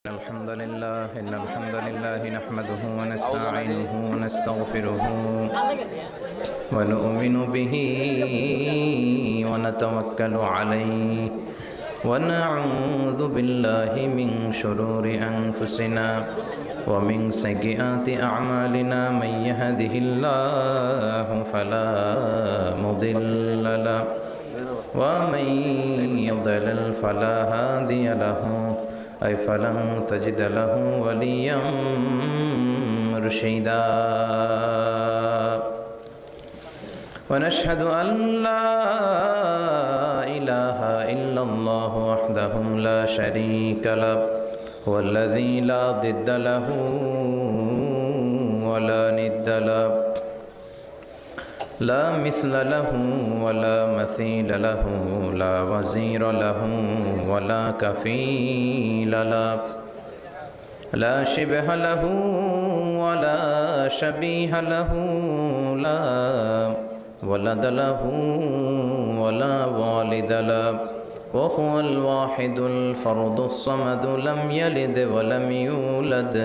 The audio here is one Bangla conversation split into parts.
إن الحمد لله نحمده ونستعينه ونستغفره ونؤمن به ونتوكل عليه ونعوذ بالله من شرور أنفسنا ومن سيئات أعمالنا من يهده الله فلا مضل له ومن يضلل فلا هادي له أي فلن تجد له وليا مرشدا ونشهد أن لا إله إلا الله وحده لا شريك له هو الذي لا ضد له ولا ند له لا مثل له ولا مثيل له لا وزير له ولا كفيل له لا شبه له ولا شبيه له لا ولد له ولا والد له وهو الواحد الفرد الصمد لم يلد ولم يولد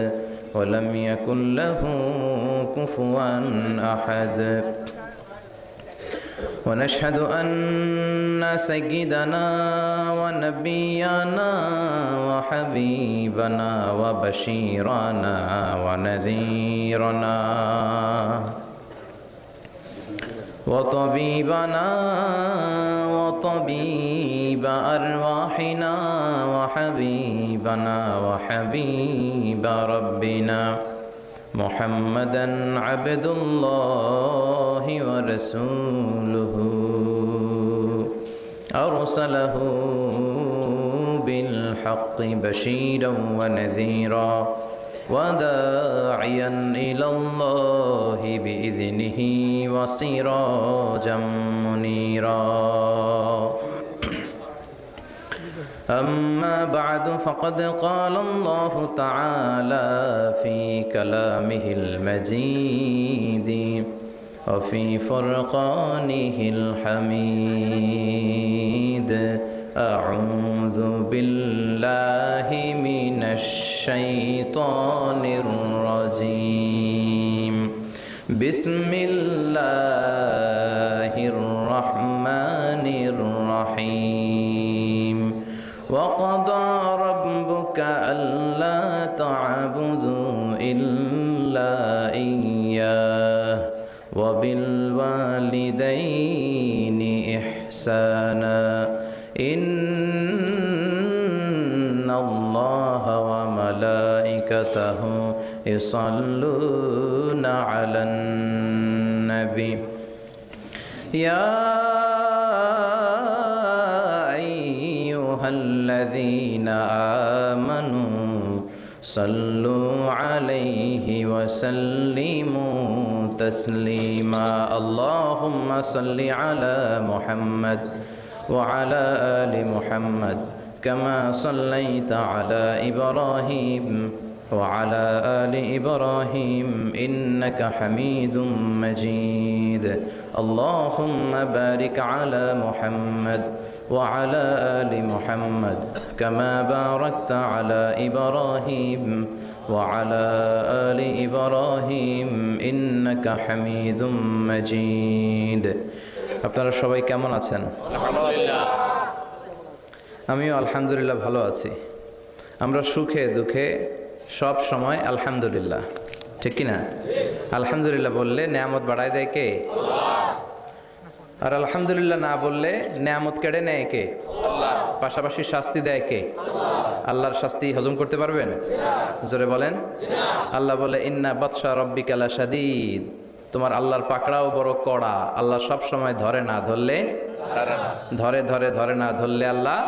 ولم يكن له كفوا أحد ونشهد أن سيدنا ونبينا وحبيبنا وبشيرنا ونذيرنا وطبيبنا وطبيب أرواحنا وحبيبنا وحبيب ربنا محمدًا عبد الله ورسوله أرسله بالحق بشيرا ونذيرا وداعيا إلى الله بإذنه وسراجا منيرا أما بعد فقد قال الله تعالى في كلامه المجيد وفي فرقانه الحميد أعوذ بالله من الشيطان الرجيم بسم الله الرحمن الرحيم وقضى ربك ألا تعبدوا إلا إياه وبالوالدين إحسانا إن الله وملائكته يصلون على النبي يا الذين آمنوا صلوا عليه وسلموا تسليما اللهم صل على محمد وعلى آل محمد كما صليت على إبراهيم وعلى آل إبراهيم إنك حميد مجيد اللهم بارك على محمد وعلى آل محمد كما باركت على إبراهيم وعلى آل إبراهيم إنك حميد مجيد আপনারা সবাই কেমন আছেন? আলহামদুলিল্লাহ। আমিও আলহামদুলিল্লাহ ভালো আছি। আমরা সুখে দুঃখে সব সময় আলহামদুলিল্লাহ, ঠিক কি না? আলহামদুলিল্লাহ বললে নেয়ামত বাড়ায় দেয় কে? আর আলহামদুলিল্লাহ না বললে নেয়ামত কেড়ে নেয় কে? আল্লাহ। পাশাপাশি শাস্তি দেয় কে? আল্লাহ। আল্লাহর শাস্তি হজম করতে পারবেন? জোরে বলেন। আল্লাহ বলে ইন্না বাতশা রব্বিকা লাশাদীদ, তোমার আল্লাহর পাকড়াও বড় কড়া। আল্লাহ সব সময় ধরে না ধরলে ধরে ধরে ধরে না ধরলে আল্লাহ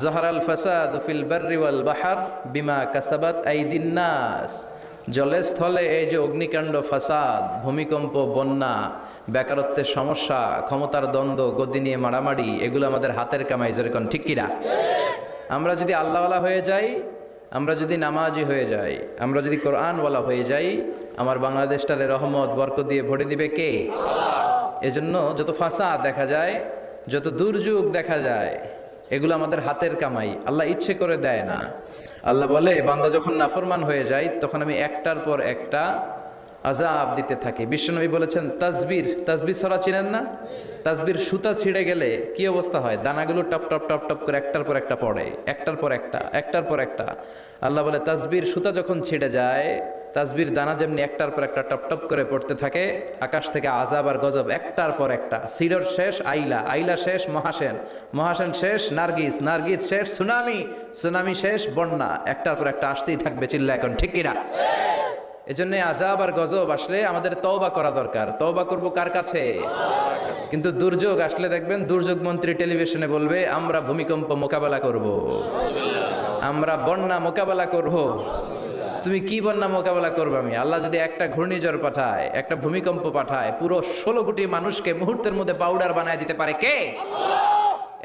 জহরাল ফাসাদু ফিল বাররি ওয়াল বাহর বিমা কাসাবাত আইদিন নাস, জলে স্থলে এই যে অগ্নিকাণ্ড, ফাসাদ, ভূমিকম্প, বন্যা, বেকারত্বের সমস্যা, ক্ষমতার দ্বন্দ্ব, গদি নিয়ে মারামারি, এগুলো আমাদের হাতের কামাই। যেরকম ঠিক কিনা? আমরা যদি আল্লাহওয়ালা হয়ে যাই, আমরা যদি নামাজি হয়ে যাই, আমরা যদি কোরআনওয়ালা হয়ে যাই, আমার বাংলাদেশটারে রহমত বরকত দিয়ে ভরে দিবে কে? আল্লাহ। এজন্য যত ফাসাদ দেখা যায়, যত দুর্যোগ দেখা যায়, এগুলো আমাদের হাতের কামাই, আল্লাহ ইচ্ছে করে দেয় না। আল্লাহ বলে বান্দা যখন নাফরমান হয়ে যায় তখন আমি একটার পর একটা আযাব দিতে থাকি। বিশ্বনবী বলেছেন তাসবির ছড়া চিনেন না? তাসবির সুতা ছিঁড়ে গেলে কি অবস্থা হয়? দানাগুলো টপ টপ টপ টপ করে একটার পর একটা পড়ে, একটার পর একটা, একটার পর একটা। আল্লাহ বলে তাসবির সুতা যখন ছিঁড়ে যায়, তাসবির দানা যেমনি একটার পর একটা টপ টপ করে পড়তে থাকে, আকাশ থেকে আযাব আর গজব একটার পর একটা। সিডর শেষ আইলা, আইলা শেষ মহাসেন, মহাসেন শেষ নার্গিস, নার্গিস শেষ সুনামি, সুনামি শেষ বন্যা, একটার পর একটা আসতেই থাকবে। চিল্লা এখন ঠিক কিনা? এজন্য আযাব আর গজব আসলে আমাদের তওবা করা দরকার। তওবা করব কার কাছে? কিন্তু দুর্যোগ আসলে দেখবেন দুর্যোগ মন্ত্রী টেলিভিশনে বলবে আমরা ভূমিকম্প মোকাবেলা করব, আমরা বন্যা মোকাবেলা করব। তুমি কি বন্যা মোকাবেলা করবে? আমি আল্লাহ যদি একটা ঘূর্ণিঝড় পাঠায়, একটা ভূমিকম্প পাঠায়, পুরো 16 কোটি মানুষকে মুহূর্তের মধ্যে পাউডার বানায় দিতে পারে কে?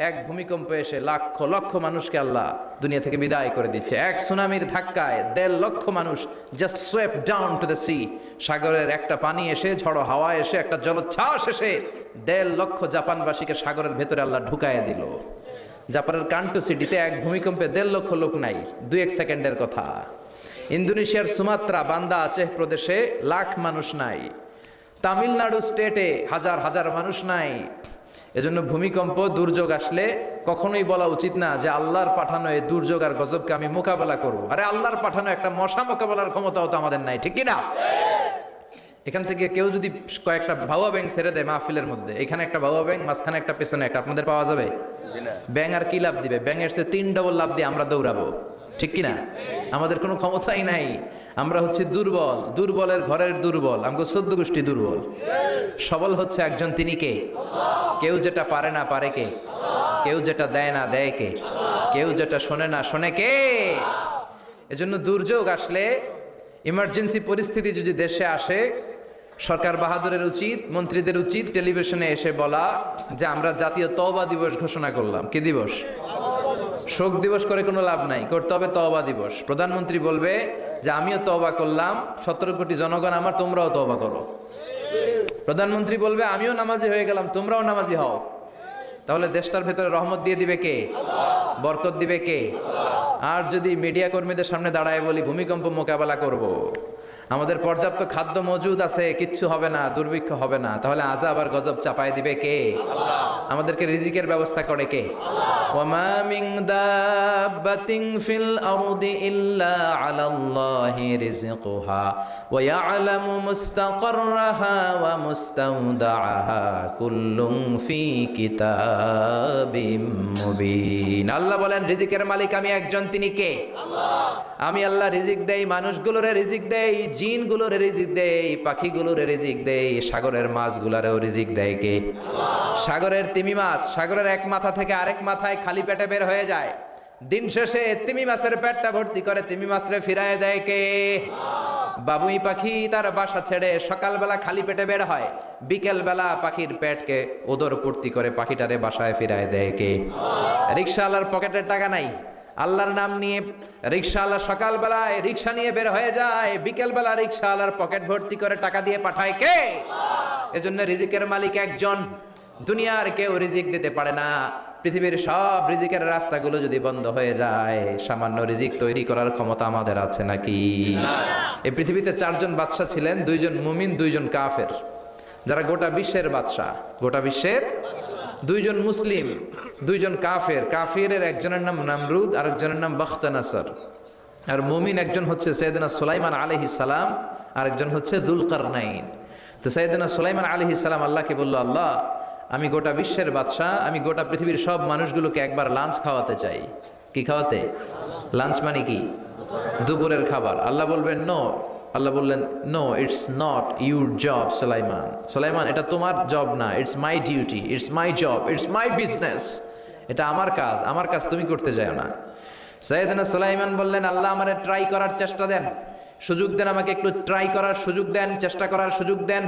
এক ভূমিকম্প এসে লক্ষ লক্ষ মানুষকে আল্লাহ দুনিয়া থেকে বিদায় করে দিচ্ছে। এক সুনামির ধাক্কায় 1.5 লক্ষ মানুষ just সোয়েপ down to the sea. সাগরের একটা পানি এসে, ঝড়ো হাওয়া এসে, একটা জলোচ্ছ্বাস এসে 1.5 লক্ষ জাপানবাসীকে সাগরের ভেতরে আল্লাহ ঢুকায় দিল। জাপানের কান্টু সিটিতে এক ভূমিকম্পে 1.5 লক্ষ লোক নাই, 2-1 সেকেন্ডের কথা। ইন্দোনেশিয়ার সুমাত্রা বান্দা আচেহ প্রদেশে লাখ মানুষ নাই। তামিলনাড়ু স্টেটে হাজার হাজার মানুষ নাই। এজন্য ভূমিকম্প দুর্যোগ আসলে কখনোই বলা উচিত না যে আল্লাহর পাঠানো এই দুর্যোগ আর গজবকে আমি মোকাবেলা করব। আরে আল্লাহর পাঠানো একটা মশা মোকাবেলার ক্ষমতাও তো আমাদের নাই, ঠিক কিনা? এখান থেকে কেউ যদি কয়েকটা ভাওয়া ব্যাং ছেড়ে দেয় মাহফিলের মধ্যে, এখানে একটা ভাওয়া ব্যাং, মাঝখানে একটা, পেছনে একটা, আপনাদের পাওয়া যাবে? ব্যাং আর কি লাভ দিবে? ব্যাঙের চেয়ে 3 ডবল লাভ দিয়ে আমরা দৌড়াবো, ঠিক কিনা? আমাদের কোনো ক্ষমতাই নাই। আমরা হচ্ছে দুর্বল, দুর্বলের ঘরের দুর্বল। আমাকে 14 গোষ্ঠী দুর্বল। সবল হচ্ছে একজন, তিনি কে? কেউ যেটা পারে না পারে কে? কেউ যেটা দেয় না দেয় কে? কেউ যেটা শোনে না শোনে কে? এজন্য দুর্যোগ আসলে, ইমার্জেন্সি পরিস্থিতি যদি দেশে আসে, সরকার বাহাদুরের উচিত, মন্ত্রীদের উচিত টেলিভিশনে এসে বলা যে আমরা জাতীয় তওবা দিবস ঘোষণা করলাম। কি দিবস? শোক দিবস করে কোনো লাভ নাই, করতে হবে তওবা দিবস। প্রধানমন্ত্রী বলবে যে আমিও তওবা করলাম, 17 কোটি জনগণ আমার, তোমরাও তওবা করো। প্রধানমন্ত্রী বলবে আমিও নামাজি হয়ে গেলাম, তোমরাও নামাজি হও। তাহলে দেশটার ভেতরে রহমত দিয়ে দিবে কে? বরকত দিবে কে? আর যদি মিডিয়া কর্মীদের সামনে দাঁড়ায় বলি ভূমিকম্প মোকাবেলা করব, আমাদের পর্যাপ্ত খাদ্য মজুদ আছে, কিচ্ছু হবে না, দুর্ভিক্ষ হবে না, তাহলে আযাব আর গজব চাপায় দিবে কে? আমাদেরকে রিজিকের ব্যবস্থা করে কে? ওয়ামা মিন দাব্বাতিন ফিল আরদি ইল্লা আলাল্লাহি রিজকুহা ওয়া ইয়ালামু মুস্তাকাররাহা ওয়া মুস্তাওদাআহা কুল্লুন ফি কিতাবিম মুবিন। আল্লাহ বলেন রিজিকের মালিক আমি একজন, তিনি কে? আমি আল্লাহ রিজিক দেই, মানুষগুলোরে রিজিক দেই, জিনগুলোরে রিজিক দেই, পাখিগুলোরে রিজিক দেই, সাগরের মাছগুলোরেও রিজিক দেয় কে? সাগরের তিমি মাছ সাগরের এক মাথা থেকে আরেক মাথায় খালি পেটে বের হয়ে যায়, দিন শেষে তিমি মাছের পেটটা ভর্তি করে তিমি মাছরে ফিরায় দেয় কে? বাবুই পাখি তার বাসা ছেড়ে সকালবেলা খালি পেটে বের হয়, বিকেলবেলা পাখির পেটকে ওদর পূর্তি করে পাখিটারে বাসায় ফিরায় দেয় কে? রিক্সাওয়ালার পকেটের টাকা নাই, আল্লাহর নাম নিয়ে রিক্সাওয়ালা সকালবেলায় রিক্সা নিয়ে বের হয়ে যায়, বিকেলবেলা রিক্সাওয়ালার পকেট ভর্তি করে টাকা দিয়ে পাঠায় কে? এজন্য রিজিকের মালিক একজন, দুনিয়ার কেউ রিজিক দিতে পারে না। পৃথিবীর সব রিজিকের রাস্তাগুলো যদি বন্ধ হয়ে যায়, সামান্য রিজিক তৈরি করার ক্ষমতা আমাদের আছে নাকি? এই পৃথিবীতে 4 জন বাদশা ছিলেন, 2 জন মুমিন, 2 জন কাফের, যারা গোটা বিশ্বের বাদশা। গোটা বিশ্বের 2 জন মুসলিম, 2 জন কাফের। কাফিরের একজনের নাম নামরুদ, আরেকজনের নাম বখতানাসর। আর মুমিন একজন হচ্ছে সৈয়দনা সুলাইমান আলাইহিস সালাম, আরেকজন হচ্ছে যুলকারনাইন। তো সৈয়দনা সুলাইমান আলাইহিস সালাম আল্লাহকে বলল, আল্লাহ আমি গোটা বিশ্বের বাদশাহ, আমি গোটা পৃথিবীর সব মানুষগুলোকে একবার লাঞ্চ খাওয়াতে চাই। কি খাওয়াতে? লাঞ্চ মানে কি? দুপুরের খাবার। আল্লাহ বলবেন নো। আল্লাহ বললেন no, it's not your job Sulaiman. Sulaiman এটা তোমার জব না, it's my duty, it's my job, it's my business. এটা আমার কাজ, আমার কাজ তুমি করতে যাও না। সাইয়েদনা সুলাইমান বললেন আল্লাহ আমারে ট্রাই করার চেষ্টা দেন, সুযোগ দেন, আমাকে একটু ট্রাই করার সুযোগ দেন, চেষ্টা করার সুযোগ দেন।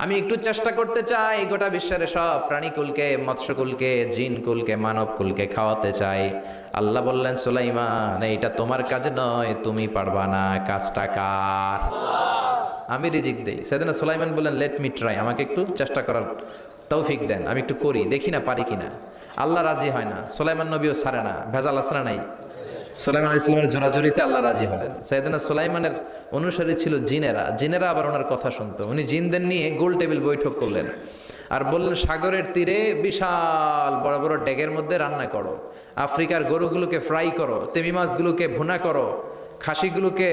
আমি একটু চেষ্টা করতে চাই, গোটা বিশ্বের সব প্রাণীকুলকে, মৎস্যকুলকে, জিনকুলকে, মানবকুলকে খাওয়াতে চাই। আল্লাহ বললেন সুলাইমান এইটা তোমার কাজ নয়, তুমি পারবা না, কাজটা কার? আমি রিজিক দেই। সেদিন সুলাইমান বললেন লেট মি ট্রাই, আমাকে একটু চেষ্টা করার তৌফিক দেন, আমি একটু করি, দেখি না পারি কিনা। আল্লাহ রাজি হয় না, সুলাইমান নবীও ছাড়ে না, ভেজাল আসরা নাই। সুলাইমান আলাইহিস সালামের জোরাজুরিতে আল্লাহ রাজি হলেন। সাইয়েদনা সুলাইমানের অনুসারী ছিল জিনেরা, জিনেরা আবার ওনার কথা শুনতো। উনি জিনদের নিয়ে গোল টেবিল বৈঠক করলেন আর বললেন, সাগরের তীরে বিশাল বড় বড় ডেগের মধ্যে রান্না করো, আফ্রিকার গরুগুলোকে ফ্রাই করো, তেমি মাছগুলোকে ভুনা করো, খাসিগুলোকে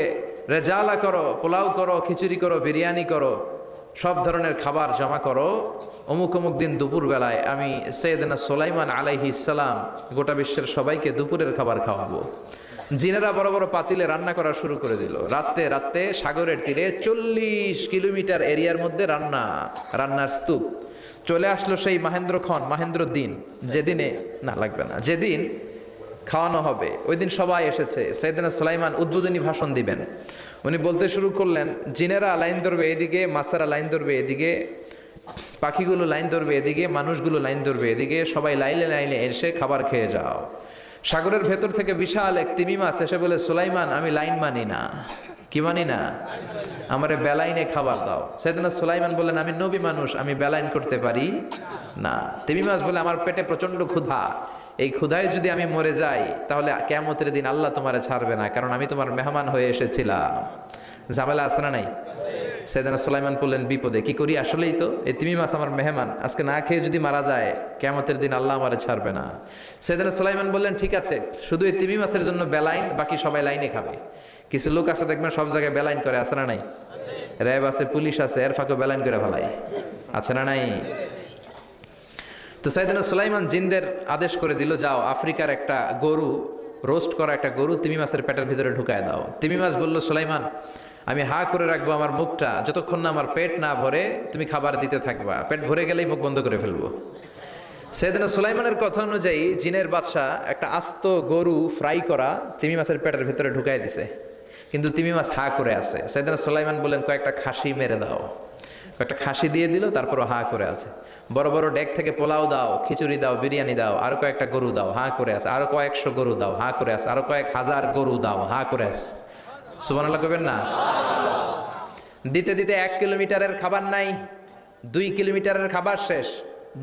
রেজালা করো, পোলাও করো, খিচুড়ি করো, বিরিয়ানি করো, সব ধরনের খাবার জমা করো। অমুক অমুক দিন দুপুর বেলায় আমি সৈয়দনা সুলাইমান আলাইহিস সালাম গোটা বিশ্বের সবাইকে দুপুরের খাবার খাওয়াবো। জিনেরা বড় বড় পাতিলে রান্না করা শুরু করে দিল। রাতে রাতে সাগরের তীরে 40 কিলোমিটার এরিয়ার মধ্যে রান্নার স্তূপ। চলে আসলো সেই মাহেন্দ্র দিন, যেদিনে না লাগবে না, যেদিন খাওয়ানো হবে ওই দিন সবাই এসেছে। সৈয়দনা সুলাইমান উদ্বোধনী ভাষণ দিবেন। উনি বলতে শুরু করলেন, জিনেরা লাইন ধরবে এদিকে, মাছেরা লাইন ধরবে এদিকে, পাখিগুলো লাইন ধরবে এদিকে, মানুষগুলো লাইন ধরবে এদিকে, সবাই লাইনে লাইনে এসে খাবার খেয়ে যাও। সাগরের ভেতর থেকে বিশাল এক তিমি মাছ এসে বলে, সুলাইমান আমি লাইন মানি না। কি মানি না? আমারে বেলাইনে খাবার দাও। সৈয়দনা সুলাইমান বললেন, আমি নবী মানুষ, আমি বেলাইন করতে পারি না। তিমি মাছ বলে, আমার পেটে প্রচন্ড ক্ষুধা, এই ক্ষুধায় যদি আমি মরে যাই তাহলে কিয়ামতের দিন আল্লাহ তোমারে ছাড়বে না, কারণ আমি তোমার মেহমান হয়ে এসেছিলাম। ঝামেলা আছে না নাই? সৈয়দনা সুলাইমান বললেন, বিপদে কি করি? আসলেই তো এই তিমি মাছ আমার মেহমান, আজকে না খেয়ে যদি মারা যায় কিয়ামতের দিন আল্লাহ আমারে ছাড়বে না। সৈয়দনা সুলাইমান বললেন, ঠিক আছে, শুধু এই তিমি মাছের জন্য বেলাইন, বাকি সবাই লাইনে খাবে। কিছু লোক আছে দেখবেন সব জায়গায় বেলাইন করে, আছে না নাই? র্যাব আছে, পুলিশ আছে, এর ফাঁকে বেলাইন করে ফেলায়, আছে না নাই? তো সৈয়দনা সুলাইমান জিনদের আদেশ করে দিল, যাও আফ্রিকার একটা গরু, রোস্ট করা একটা গরু তিমি মাছের পেটের ভিতরে ঢুকায় দাও। তিমি মাছ বলল, সুলাইমান আমি হা করে রাখবো আমার মুখটা, যতক্ষণ না আমার পেট না ভরে তুমি খাবার দিতে থাকবা, পেট ভরে গেলেই মুখ বন্ধ করে ফেলবো। সৈয়দনা সুলাইমানের কথা অনুযায়ী জিনের বাদশা একটা আস্ত গরু ফ্রাই করা তিমি মাছের পেটের ভিতরে ঢুকাই দিছে, কিন্তু তিমি মাছ হা করে আছে। সৈয়দনা সুলাইমান বললেন, কয়েকটা খাসি মেরে দাও। একটা খাসি দিয়ে দিল, তারপরও হা করে আছে। বড় বড় ডেক থেকে পোলাও দাও, খিচুড়ি দাও, বিরিয়ানি দাও, আরো কয়েকটা গরু দাও, হা করে আছে। আরো কয়েকশো গরু দাও, হা করে আছে। আরো কয়েক হাজার গরু দাও, হা করে আছে। সুবহানাল্লাহ কইবেন না? দিতে দিতে 1 কিলোমিটারের খাবার নাই, 2 কিলোমিটারের খাবার শেষ,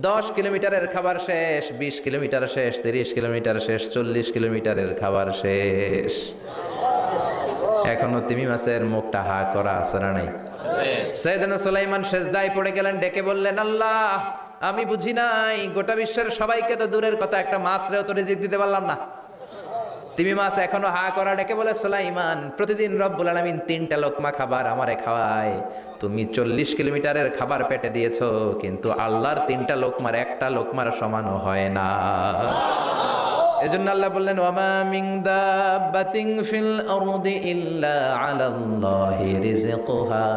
10 কিলোমিটারের খাবার শেষ, 20 কিলোমিটার শেষ, 30 কিলোমিটার শেষ, 40 কিলোমিটারের খাবার শেষ। এখনো তিমি মাছের মুখটা হা করা আছে না নাই? সৈয়দনা সুলাইমান সেজদায় পড়ে গেলেন, ডেকে বললেন, আল্লাহ আমি বুঝি নাই, গোটা বিশ্বের সবাইকে তো দূরের কথা, একটা মাছরেও তো রিজিক দিতে পারলাম না। তিমি মাছ এখনো হা করা, ডেকে বলে, সুলাইমান প্রতিদিন রব্বুল আলামিন 3টা লোকমা খাবার আমারে খাওয়ায়, তুমি 40 কিলোমিটারের খাবার পেটে দিয়েছো, কিন্তু আল্লাহর 3টা লোকমার একটা লোকমার সমানও হয় না। এজন্য আল্লাহ বললেন, ওয়ামা মিন দাব্বাতিন ফিল আরদি ইল্লা আলাল্লাহি রিজকুহা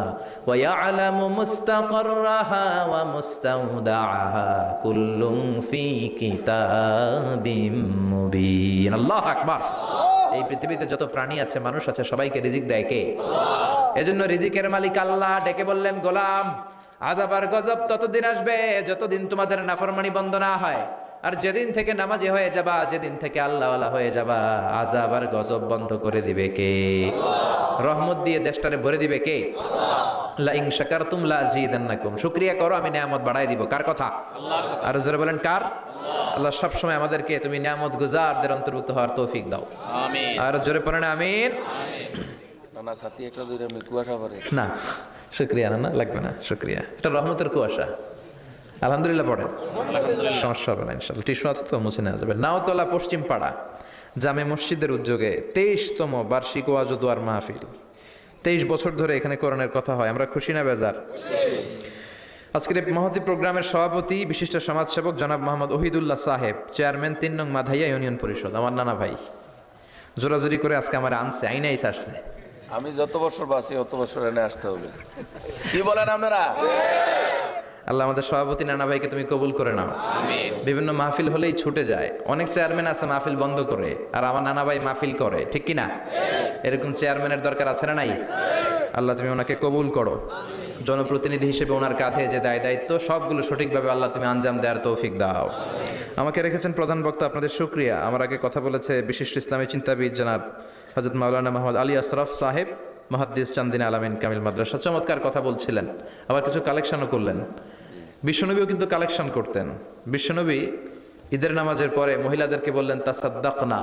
ওয়া ইয়ালামু মুস্তাকাররাহা ওয়া মুস্তাওদাআহা কুল্লুম ফি কিতাবিম মুবিন। আল্লাহু আকবার। এই পৃথিবীতে যত প্রাণী আছে, মানুষ আছে, সবাইকে রিজিক দেয় কে? এজন্য রিজিকের মালিক আল্লাহ। ডেকে বললেন, গোলাম আযাব আর গজব ততদিন আসবে যতদিন তোমাদের নাফরমানি বন্ধ না হয়, আর যেদিন থেকে নামাজি হয়ে যাবা, যেদিন থেকে আল্লাহওয়ালা হয়ে যাবা, আযাব আর গজব বন্ধ করে দিবে কে? রহমত দিয়ে দেশটারে ভরে দিবে কে? লা ইন শাকারতুম লা আযীদান্নাকুম। শুকরিয়া করো, আমি নিয়ামত বাড়াই দিব। কার কথা? আর জোরে বলেন, কার? আল্লাহ সব সময় আমাদেরকে তুমি নিয়ামত গুজারদের অন্তর্ভুক্ত হওয়ার তৌফিক দাও, আমিন। আর জোরে পড়েন আমিন। না সাথী একটা দুইটা কুয়াশা করে না, শুকরিয়া না লাগবে না, শুকরিয়া, এটা রহমতের কুয়াশা। আলহামদুলিল্লাহ পড়েন, সমস্যা হবে না ইনশাআল্লাহ। টিস্যু আছে তো, মুছে নেওয়া যাবে। নাওতলা পশ্চিম পাড়া জামে মসজিদের উদ্যোগে 23তম বার্ষিক ওয়াজ ও দোয়ার মাহফিল। 23 বছর ধরে এখানে কোরআনের কথা হয়। আমরা খুশি না বেজার? আজকের এই মহতী প্রোগ্রামের সভাপতি বিশিষ্ট সমাজসেবক জনাব মোহাম্মদ ওহিদুল্লাহ সাহেব, চেয়ারম্যান 3 নং মাধাইয়া ইউনিয়ন পরিষদ, আমার নানা ভাই। জোরাজোরি করে আজকে আমার আনছে, আইনাই ছাড়ছে। আমি যত বছর বাঁচি অত বছর এনে আসতে হবে। কি বলেন আপনারা? আল্লাহ আমাদের সভাপতি নানা ভাইকে তুমি কবুল করে নাও। বিভিন্ন মাহফিল হলেই ছুটে যায়। অনেক চেয়ারম্যান আছে মাহফিল বন্ধ করে, আর আমার নানা ভাই মাহফিল করে, ঠিক কি না? এরকম চেয়ারম্যানের দরকার আছে না নাই? আল্লাহ তুমি ওনাকে কবুল করো। জনপ্রতিনিধি হিসেবে ওনার কাঁধে যে দায়িত্ব, সবগুলো সঠিকভাবে আল্লাহ তুমি আঞ্জাম দেওয়ার তৌফিক দাও। আমাকে রেখেছেন প্রধান বক্তা, আপনাদের শুকরিয়া। আমার আগে কথা বলেছে বিশিষ্ট ইসলামী চিন্তাবিদ জনাব হযরত মাওলানা মোহাম্মদ আলী আশরাফ সাহেব, মুহাদ্দিস চান্দিনা আলামিন কামিল মাদ্রাসা। চমৎকার কথা বলছিলেন, আবার কিছু কালেকশনও করলেন। বিশ্বনবীও কিন্তু কালেকশন করতেন। বিশ্বনবী ঈদের নামাজের পরে মহিলাদেরকে বললেন তাসাদ্দাকনা,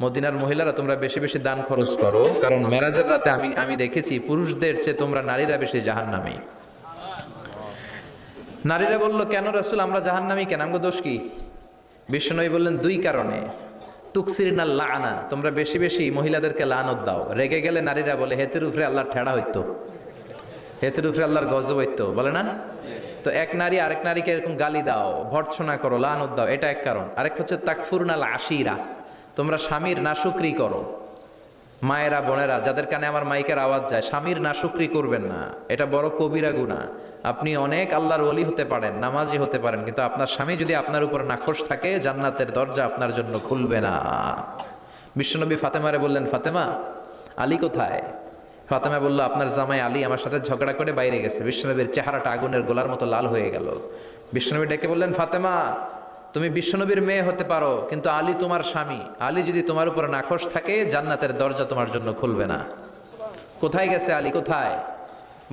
মদিনার মহিলারা তোমরা বেশি বেশি দান খরচ করো, কারণ মেরাজের রাতে আমি দেখেছি পুরুষদের চেয়ে তোমরা নারীরা বেশি জাহান্নামী। নারীরা বলল, কেন রাসূল আমরা জাহান্নামী কেন, আমগো দোষ কি? বিশ্বনবী বললেন, দুই কারণে। তুকসিরনাল লাআনা, তোমরা বেশি বেশি মহিলাদেরকে লানত দাও। রেগে গেলে নারীরা বলে হেতের উপরে আল্লাহর ঠেড়া হইতো, হেতের উপরে আল্লাহর গজব হইতো, বলে না? তো এক নারী আরেক নারীকে এরকম গালি দাও, ভর্ৎসনা করো, লানত দাও, এটা এক কারণ। আরেক হচ্ছে তাকফুরনাল আশিরা, তোমরা স্বামীর নাশুকরি করো। মায়েরা বোনেরা যাদের কানে আমার মাইকের আওয়াজ যায়, স্বামীর নাশুকরি করবেন না, এটা বড় কবিরা গুনাহ। আপনি অনেক আল্লাহর ওলি হতে পারেন, নামাজি হতে পারেন, কিন্তু আপনার স্বামী যদি আপনার উপর নাখোশ থাকে, জান্নাতের দরজা আপনার জন্য খুলবে না। বিশ্বনবী ফাতেমারে বললেন, ফাতেমা আলী কোথায়? ফাতেমা বলল, আপনার জামাই আলী আমার সাথে ঝগড়া করে বাইরে গেছে। বিশ্বনবীর চেহারাটা আগুনের গোলার মতো লাল হয়ে গেল। বিশ্বনবী ডেকে বললেন, ফাতেমা তুমি বিশ্বনবীর মেয়ে হতে পারো, কিন্তু আলী তোমার স্বামী। আলী যদি তোমার উপর নাখোশ থাকে, জান্নাতের দরজা তোমার জন্য খুলবে না। কোথায় গেছে আলী, কোথায়?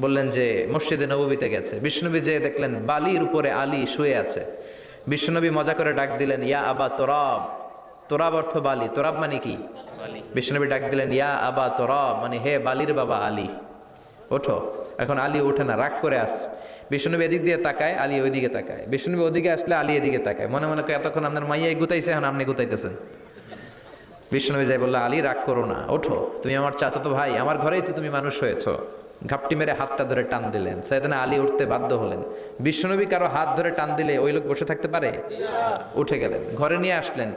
বললেন যে মসজিদে নববীতে গেছে। বিশ্বনবী যে দেখলেন বালির উপরে আলী শুয়ে আছে। বিশ্বনবী মজা করে ডাক দিলেন, ইয়া আবা তোরাব। তোরাব অর্থ বালি, তোরাব মানে কি? বিশ্বনবী ডাক দিলেন, ইয়া আবা তোরাব, মানে হে বালির বাবা আলী, ওঠো। এখন আলী ওঠে না, রাগ করে আসছে। বিশ্বনবী এদিক দিয়ে তাকায়, আলী ওইদিকে তাকায়। বিশ্বনবী ওদিকে আসলে আলী এদিকে তাকায়, মনে মনে করে এতক্ষণ আপনার মাইয়াই গুতাইছে, এখন আপনি গুতাইতেছেন। বিশ্বনবী যাই বললো, আলী রাগ করো না, ওঠো, তুমি আমার চাচাতো ভাই, আমার ঘরেই তো তুমি মানুষ হয়েছো। ঘাপটি মেরে হাতটা ধরে টান দিলেন। সাইয়েদনা আলী উঠতে বাধ্য হলেন। বিশ্বনবী কারো হাত ধরে টান দিলে ওই লোক বসে থাকতে পারে? উঠে গেলেন, ঘরে নিয়ে আসলেন।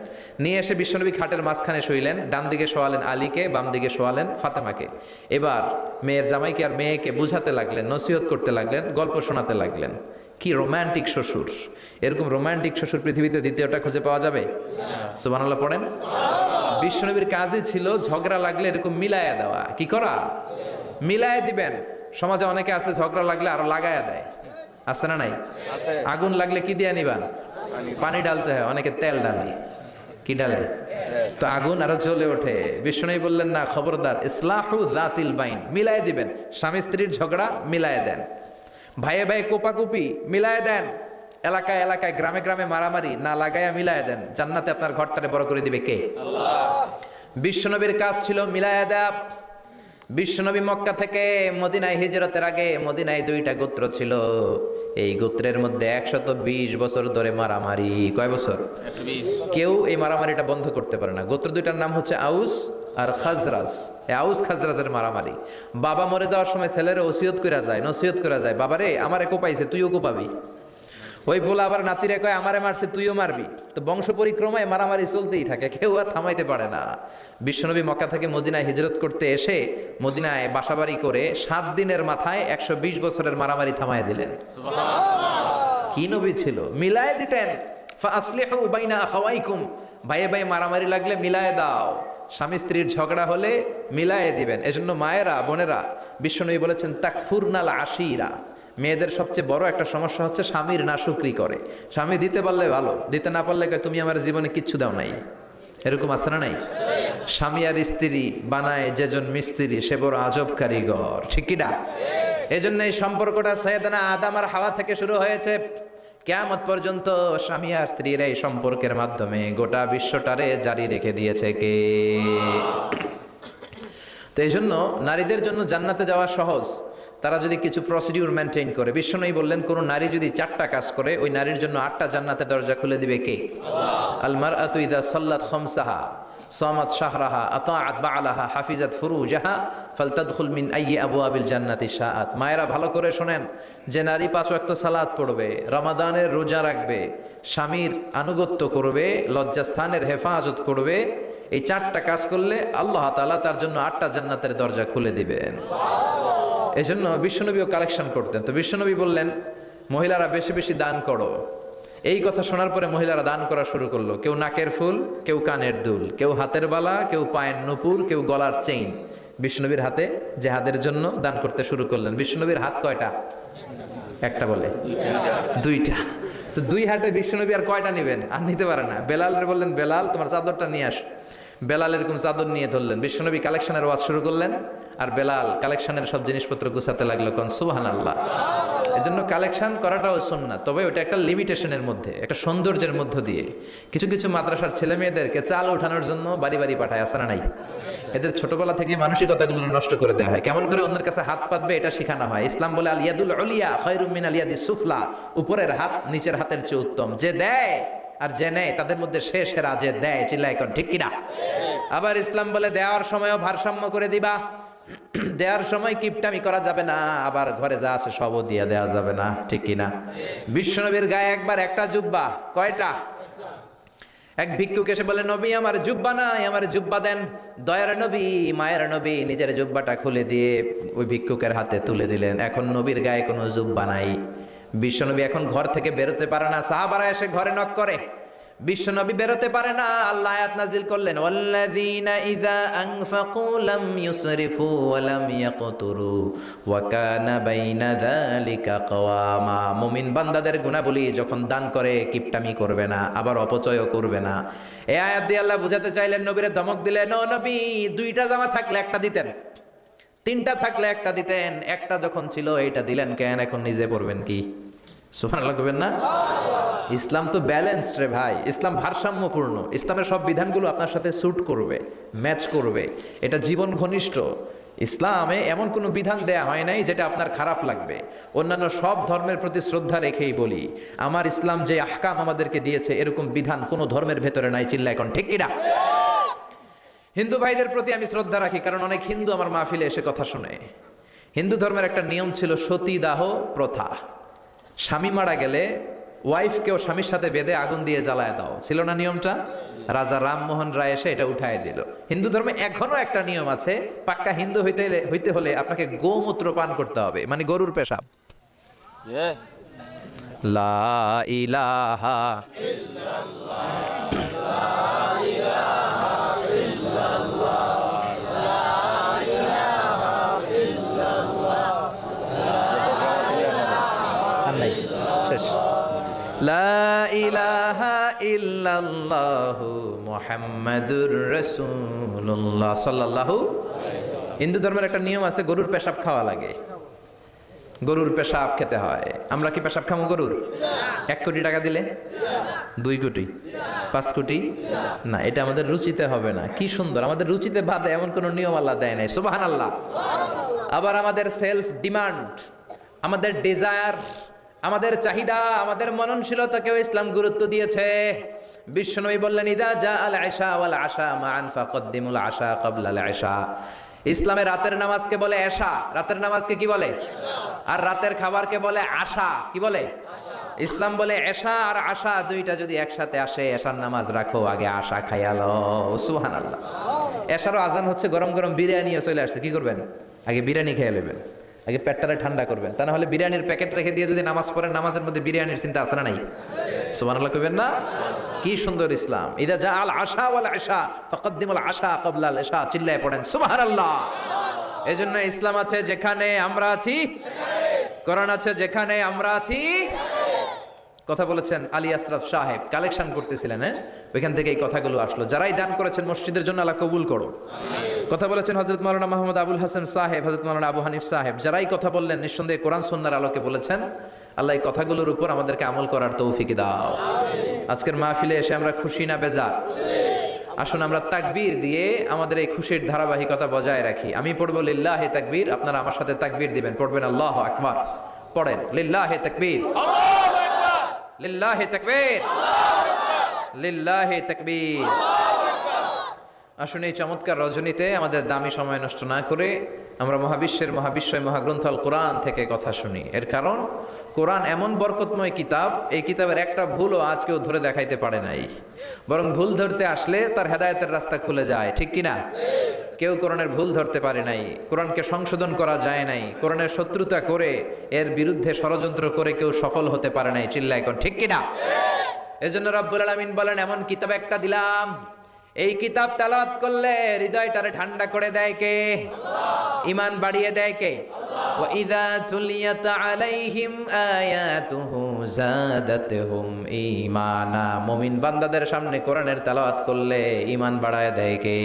নিয়ে এসে বিশ্বনবী খাটের মাঝখানে শুইলেন, ডান দিকে শোয়ালেন আলীকে, বাম দিকে শোয়ালেন ফাতেমাকে। এবার মেয়ের জামাইকে আর মেয়েকে বুঝাতে লাগলেন, নসিহত করতে লাগলেন, গল্প শোনাতে লাগলেন। কি রোমান্টিক শ্বশুর! এরকম রোমান্টিক শ্বশুর পৃথিবীতে দ্বিতীয়টা খুঁজে পাওয়া যাবে? সুবহানাল্লাহ পড়েন। বিশ্বনবীর কাজই ছিল ঝগড়া লাগলে এরকম মিলায়া দেওয়া। কি করা? মিলায় দিবেন। সমাজে অনেকে আছে ঝগড়া লাগলে আরো লাগায়া দেয়, আছে না নাই? আগুন লাগলে কি দিয়ে নিবান? পানি ডালতে হয়, অনেকে তেল ডালে। কি ডালে? তো আগুন আরো জ্বলে ওঠে। বিষ্ণু বললেন, না, খবরদার, ইসলাহু যাতিল বাইন, মিলায় দিবেন। স্বামী স্ত্রীর ঝগড়া মিলায় দেন, ভাইয়ে ভাইয়ে কোপাকুপি মিলায় দেন, এলাকায় এলাকায় গ্রামে গ্রামে মারামারি না লাগায়া মিলায় দেন। জান্নাতে আপনার ঘরটারে বড় করে দিবে কে? আল্লাহ। বিশ্বনবীর কাজ ছিল মিলায়া দেয়া। বিশ্বনবী মক্কা থেকে মদিনায় হিজরতের আগে মদিনায় দুইটা গোত্র ছিল। এই গোত্রের মধ্যে 120 বছর ধরে মারামারি। কয় বছর? 120। কেউ এই মারামারিটা বন্ধ করতে পারে না। গোত্র দুইটার নাম হচ্ছে আউস আর খাজরাজ। এই আউস খাজরাজের মারামারি। বাবা মরে যাওয়ার সময় ছেলেরা ওসিয়ত করে যায়, নসিহত করে যায়, বাবারে আমারে কোপাইছে, তুইও কোপাবি। ওই বলে আবার নাতিরে কয়, আমারে মারছে তুইও মারবি। তো বংশ পরিক্রমায় মারামারি চলতেই থাকে, কেউ আর থামাইতে পারে না। বিশ্বনবী মক্কা থেকে মদিনায় হিজরত করতে এসে মদিনায় বাসাবাড়ি করে 7 দিনের মাথায় 120 বছরের মারামারি থামায় দিলেন। কি নবী ছিল! মিলায় দিতেন। ফাসলিহু বাইনা আখাওয়াইকুম, ভাইয়ে ভাই মারামারি লাগলে মিলায় দাও। স্বামী স্ত্রীর ঝগড়া হলে মিলায়ে দিবেন। এজন্য মায়েরা বোনেরা, বিশ্বনবী বলেছেন তাকফুরনাল আশিরা, মেয়েদের সবচেয়ে বড় একটা সমস্যা হচ্ছে স্বামীর নাশুকরি করে। স্বামী দিতে পারলে ভালো, দিতে না পারলে কয় তুমি আমার জীবনে কিচ্ছু দাও নাই। এরকম আছে না নাই? স্বামী আর স্ত্রী বানায় যেজন মিস্ত্রি, সে বড় আজব কারিগর। ঠিক কি না? এজন্য এই সম্পর্কটা সাইয়েদনা আদম আর হাওয়া থেকে শুরু হয়েছে। কিয়ামত পর্যন্ত স্বামী আর স্ত্রীর এই সম্পর্কের মাধ্যমে গোটা বিশ্বটারে জারি রেখে দিয়েছে কে? তো এই জন্য নারীদের জন্য জান্নাতে যাওয়া সহজ, তারা যদি কিছু প্রসিডিউর মেনটেন করে। বিশ্বনবী বললেন, কোন নারী যদি 4টা কাজ করে, ওই নারীর জন্য 8টা জান্নাতের দরজা খুলে দিবে কে? আল মারআতু ইযা সাল্লাত খামসাহা সামাত শাহরাহা আতাআত বা'লাহা হাফিজাত ফুরুজাহা ফালতাদখুল মিন আইয়ি আবওয়াবিল জান্নাতি শাআত। মায়েরা ভালো করে শোনেন, যে নারী 5 ওয়াক্ত সালাত পড়বে, রমাদানের রোজা রাখবে, স্বামীর আনুগত্য করবে, লজ্জাস্থানের হেফাজত করবে, এই 4টা কাজ করলে আল্লাহ তাআলা তার জন্য 8টা জান্নাতের দরজা খুলে দিবেন। এজন্য বিশ্বনবীও কালেকশন করতেন। তো বিশ্বনবী বললেন, মহিলারা বেশি বেশি দান করো। এই কথা শোনার পরে মহিলারা দান করা শুরু করলো। কেউ নাকের ফুল, কেউ কানের দুল, কেউ হাতের বালা, কেউ পায়ের নুপুর, কেউ গলার চেইন বিশ্বনবীর হাতে জেহাদের জন্য দান করতে শুরু করলেন। বিশ্বনবীর হাত কয়টা? একটা বলে 2টা। তো 2 হাতে বিশ্বনবী আর কয়টা নেবেন? আর নিতে পারে না। বেলালরে বললেন, বেলাল তোমার চাদরটা নিয়ে আস। বেলাল এরকম চাদর নিয়ে ধরলেন। বিশ্বনবী কালেকশনের ওয়াজ শুরু করলেন, আর বেলাল কালেকশনের সব জিনিসপত্র গুছাতে লাগলো। কোন সুবহানাল্লাহ। এজন্য কালেকশন করাটাও সুন্নাত, তবে ওটা একটা লিমিটেশনের মধ্যে, একটা সৌন্দর্যের মধ্য দিয়ে। কিছু কিছু মাদ্রাসার ছেলে মেয়েদেরকে চাল ওঠানোর জন্য বাড়ি বাড়ি পাঠায়, আসে না নাই? এদের ছোটবেলা থেকে মানসিকতাগুলো নষ্ট করে দেওয়া হয়, কেমন করে অন্যের কাছে হাত পাতবে এটা শেখানো হয়। ইসলাম বলে আল ইয়াদুল উলিয়া খায়রুম মিন আল ইয়াদিস সুফলা, উপরের হাত নিচের হাতের চেয়ে উত্তম। যে দেয় আর যে নেয় তাদের মধ্যে সে সেরা, যে দেয়। চিল্লায় কোন ঠিক কিনা? আবার ইসলাম বলে দেওয়ার সময়ও ভারসাম্য করে দিবা, দেওয়ার সময় কিপটামি করা যাবে না, আবার ঘরে যা আছে সবও দিয়ে দেওয়া যাবে না, ঠিক কিনা? বিশ্বনবীর গায়ে একবার একটা জুব্বা, কয়টা? এক ভিক্ষুক এসে বলে, নবী আমার জুব্বা নাই, আমার জুব্বা দেন। দয়ার নবী, মায়ের নবী নিজের জুব্বাটা খুলে দিয়ে ওই ভিক্ষুকের হাতে তুলে দিলেন। এখন নবীর গায়ে কোনো জুব্বা নাই। বিশ্বনবী এখন ঘর থেকে বেরোতে পারে না, সাহাবারা এসে ঘরে নক করে, বিশ্বনবী বেরোতে পারে না। আল্লাহ আয়াত নাজিল করলেন, ওয়াল্লাযীনা ইযা আনফাকু লাম ইউসরিফু ওয়া লাম ইয়াকতুরু ওয়া কানা বাইনা যালিকা কওয়ামা। মুমিন বান্দাদের গুণাবলী, যখন দান করে কিপটামি করবে না, আবার অপচয়ও করবে না। এই আয়াত দিয়ে আল্লাহ বুঝাতে চাইলেন, নবীরে ধমক দিলেন, ও নবী, দুইটা জামা থাকলে একটা দিতেন, তিনটা থাকলে একটা দিতেন, একটা যখন ছিল এইটা দিলেন কেন? এখন নিজে পড়বেন কি? সুবহানাল্লাহ কইবেন না? ইসলাম তো ব্যালেন্সড রে ভাই, ইসলাম ভারসাম্যপূর্ণ। ইসলামের সব বিধানগুলো আপনার সাথে স্যুট করবে, ম্যাচ করবে, এটা জীবন ঘনিষ্ঠ। ইসলামে এমন কোনো বিধান দেয়া হয় নাই যেটা আপনার খারাপ লাগবে। অন্যান্য সব ধর্মের প্রতি শ্রদ্ধা রেখেই বলি, আমার ইসলাম যে আহকাম আমাদেরকে দিয়েছে, এরকম বিধান কোনো ধর্মের ভেতরে নাই। চিল্লা এখন ঠিক কিনা? হিন্দু ভাইদের প্রতি আমি শ্রদ্ধা রাখি, কারণ অনেক হিন্দু আমার মাহফিলে এসে কথা শুনে। হিন্দু ধর্মের একটা নিয়ম ছিল সতীদাহ প্রথা। স্বামী মারা গেলে ওয়াইফকেও স্বামীর সাথে বেঁধে আগুন দিয়ে জ্বালায় দাও, ছিল না নিয়মটা? রাজা রামমোহন রায় এসে এটা উঠায় দিল। হিন্দু ধর্মে এখনো একটা নিয়ম আছে, পাক্কা হিন্দু হইতে হলে আপনাকে গোমূত্র পান করতে হবে, মানে গরুর পেশাব। লা ইলাহা শেষ। লা ইলাহা ইল্লাল্লাহু মুহাম্মাদুর রাসূলুল্লাহ সাল্লাল্লাহু। হিন্দু ধর্মের একটা নিয়ম আছে, গরুর পেশাব খাওয়া লাগে, গরুর পেশাব খেতে হয়। আমরা কি পেশাব খামো গরুর? 1 কোটি টাকা দিলে? 2 কোটি? 5 কোটি? না, এটা আমাদের রুচিতে হবে না। কি সুন্দর, আমাদের রুচিতে বাদে এমন কোনো নিয়ম আল্লাহ দেয় নাই। সুবহানাল্লাহ। আবার আমাদের সেলফ ডিমান্ড, আমাদের ডিজায়ার, আমাদের চাহিদা, আমাদের মননশীলতাকেও ইসলাম গুরুত্ব দিয়েছে। বিশ্বনবী বললেন, ইদা জা আল আশা ওয়াল আশা মান ফাকদ্দিমুল আশা ক্বাবলা আল আশা। ইসলামে রাতের নামাজকে বলে এশা, রাতের নামাজকে কি বলে? আর রাতের খাবারকে বলে আশা, কি বলে? ইসলাম বলে এশা আর আশা দুইটা যদি একসাথে আসে, এশার নামাজ রাখো, আগে আশা খাইয়ালো। সুবহানাল্লাহ। এশারও আজান হচ্ছে, গরম গরম বিরিয়ানিও চলে আসছে, কি করবেন? আগে বিরিয়ানি খেয়ে নেবেন, আগে পেটটারে ঠান্ডা করবেন। তা না হলে বিরিয়ানির প্যাকেট রেখে দিয়ে যদি নামাজ পড়েন, নামাজের মধ্যে বিরিয়ানির চিন্তা আছে না নাই? সুবহানাল্লাহ কইবেন না? কি সুন্দর ইসলাম। ইদা জা আল আশা ওয়াল আশা ফাকদ্দিমুল আশা ক্বাবলা আল ইশা। চিল্লায় পড়েন সুবহানাল্লাহ। এজন্য ইসলাম আছে যেখানে আমরা আছি, কোরআন আছে যেখানে আমরা আছি। কথা বলেছেন আলী আশরাফ সাহেব, কালেকশন করতেছিলেন, হ্যাঁ, ওইখান থেকে এই কথাগুলো আসলো। যারাই দান করেছেন মসজিদের জন্য, আল্লাহ কবুল করো। কথা বলেছেন হযরত মাওলানা মাহমুদ আবুল হাসান সাহেব, হযরত মাওলানা আবু হানিফ সাহেব, যারাই কথা বললেন নিঃসন্দেহে কোরআন সুন্নাহর আলোকে বলেছেন। আল্লাহ এই কথাগুলোর উপর আমাদেরকে আমল করার তৌফিক দাও। আজকের মাহফিলে এসে আমরা খুশি না বেজার? আসুন আমরা তাকবীর দিয়ে আমাদের এই খুশির ধারাবাহিকতা বজায় রাখি। আমি পড়বো লিল্লাহে তাকবীর, আপনারা আমার সাথে তাকবীর দিবেন, পড়বেন আল্লাহু আকবার। পড়েন লিল্লাহে তাকবীর, লিল্লাহে তাকবীর, লিল্লাহে তাকবীর। আসুন এই চমৎকার রজনীতে আমাদের দামি সময় নষ্ট না করে আমরা মহাবিশ্বের মহাবিশ্বয় মহাগ্রন্থ আল কোরআন থেকে কথা শুনি। এর কারণ কোরআন এমন বরকতময় কিতাব, এই কিতাবের একটা ভুলও আজ কেউ ধরে দেখাইতে পারে নাই, বরং ভুল ধরতে আসলে তার হেদায়েতের রাস্তা খুলে যায়, ঠিক কিনা? কেউ কোরআনের ভুল ধরতে পারে নাই, কোরআনকে সংশোধন করা যায় নাই, কোরআনের শত্রুতা করে এর বিরুদ্ধে ষড়যন্ত্র করে কেউ সফল হতে পারে নাই। চিল্লা এখন ঠিক কিনা? এজন্য রব্বুল আলামিন বলেন, এমন কিতাব একটা দিলাম, এই কিতাব তেলাওয়াত করলে হৃদয়টারে ঠান্ডা করে দেয় কে? ঈমান বাড়িয়ে দেয় কে? ওয়া ইযা তুলিয়াত আলাইহিম আয়াতুহু যাদাতুহুম ঈমানা। মুমিন বান্দাদের সামনে কোরআনের তেলাওয়াত করলে ঈমান বাড়ায় দেয় কে?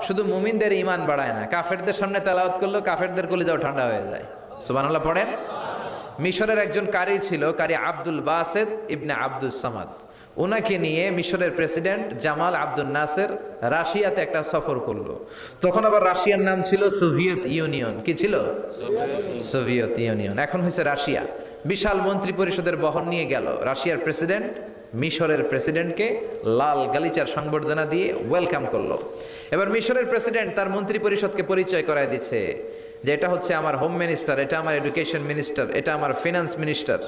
শুধু মুমিনদের ঈমান বাড়ায় না, কাফেরদের সামনে তেলাওয়াত করলেও কাফেরদের কলিজাও ঠান্ডা হয়ে যায়। সুবহানাল্লাহ পড়েন। মিশরের একজন কারি ছিল, কারি আব্দুল বাসেত ইবনে আব্দুস সামাদ। ওনাকে নিয়ে মিশরের প্রেসিডেন্ট জামাল আব্দুল নাসের রাশিয়াতে একটা সফর করলো। তখন আবার রাশিয়ার নাম ছিল সোভিয়েত ইউনিয়ন। কি ছিল? সোভিয়েত ইউনিয়ন, এখন হয়েছে রাশিয়া। বিশাল মন্ত্রী পরিষদের বহন নিয়ে গেল। রাশিয়ার প্রেসিডেন্ট মিশরের প্রেসিডেন্টকে লাল গালিচার সংবর্ধনা দিয়ে ওয়েলকাম করলো। এবার মিশরের প্রেসিডেন্ট তার মন্ত্রী পরিষদকে পরিচয় করায় দিচ্ছে যে এটা হচ্ছে আমার হোম মিনিস্টার, এটা আমার এডুকেশন মিনিস্টার, এটা আমার ফিনান্স মিনিস্টার।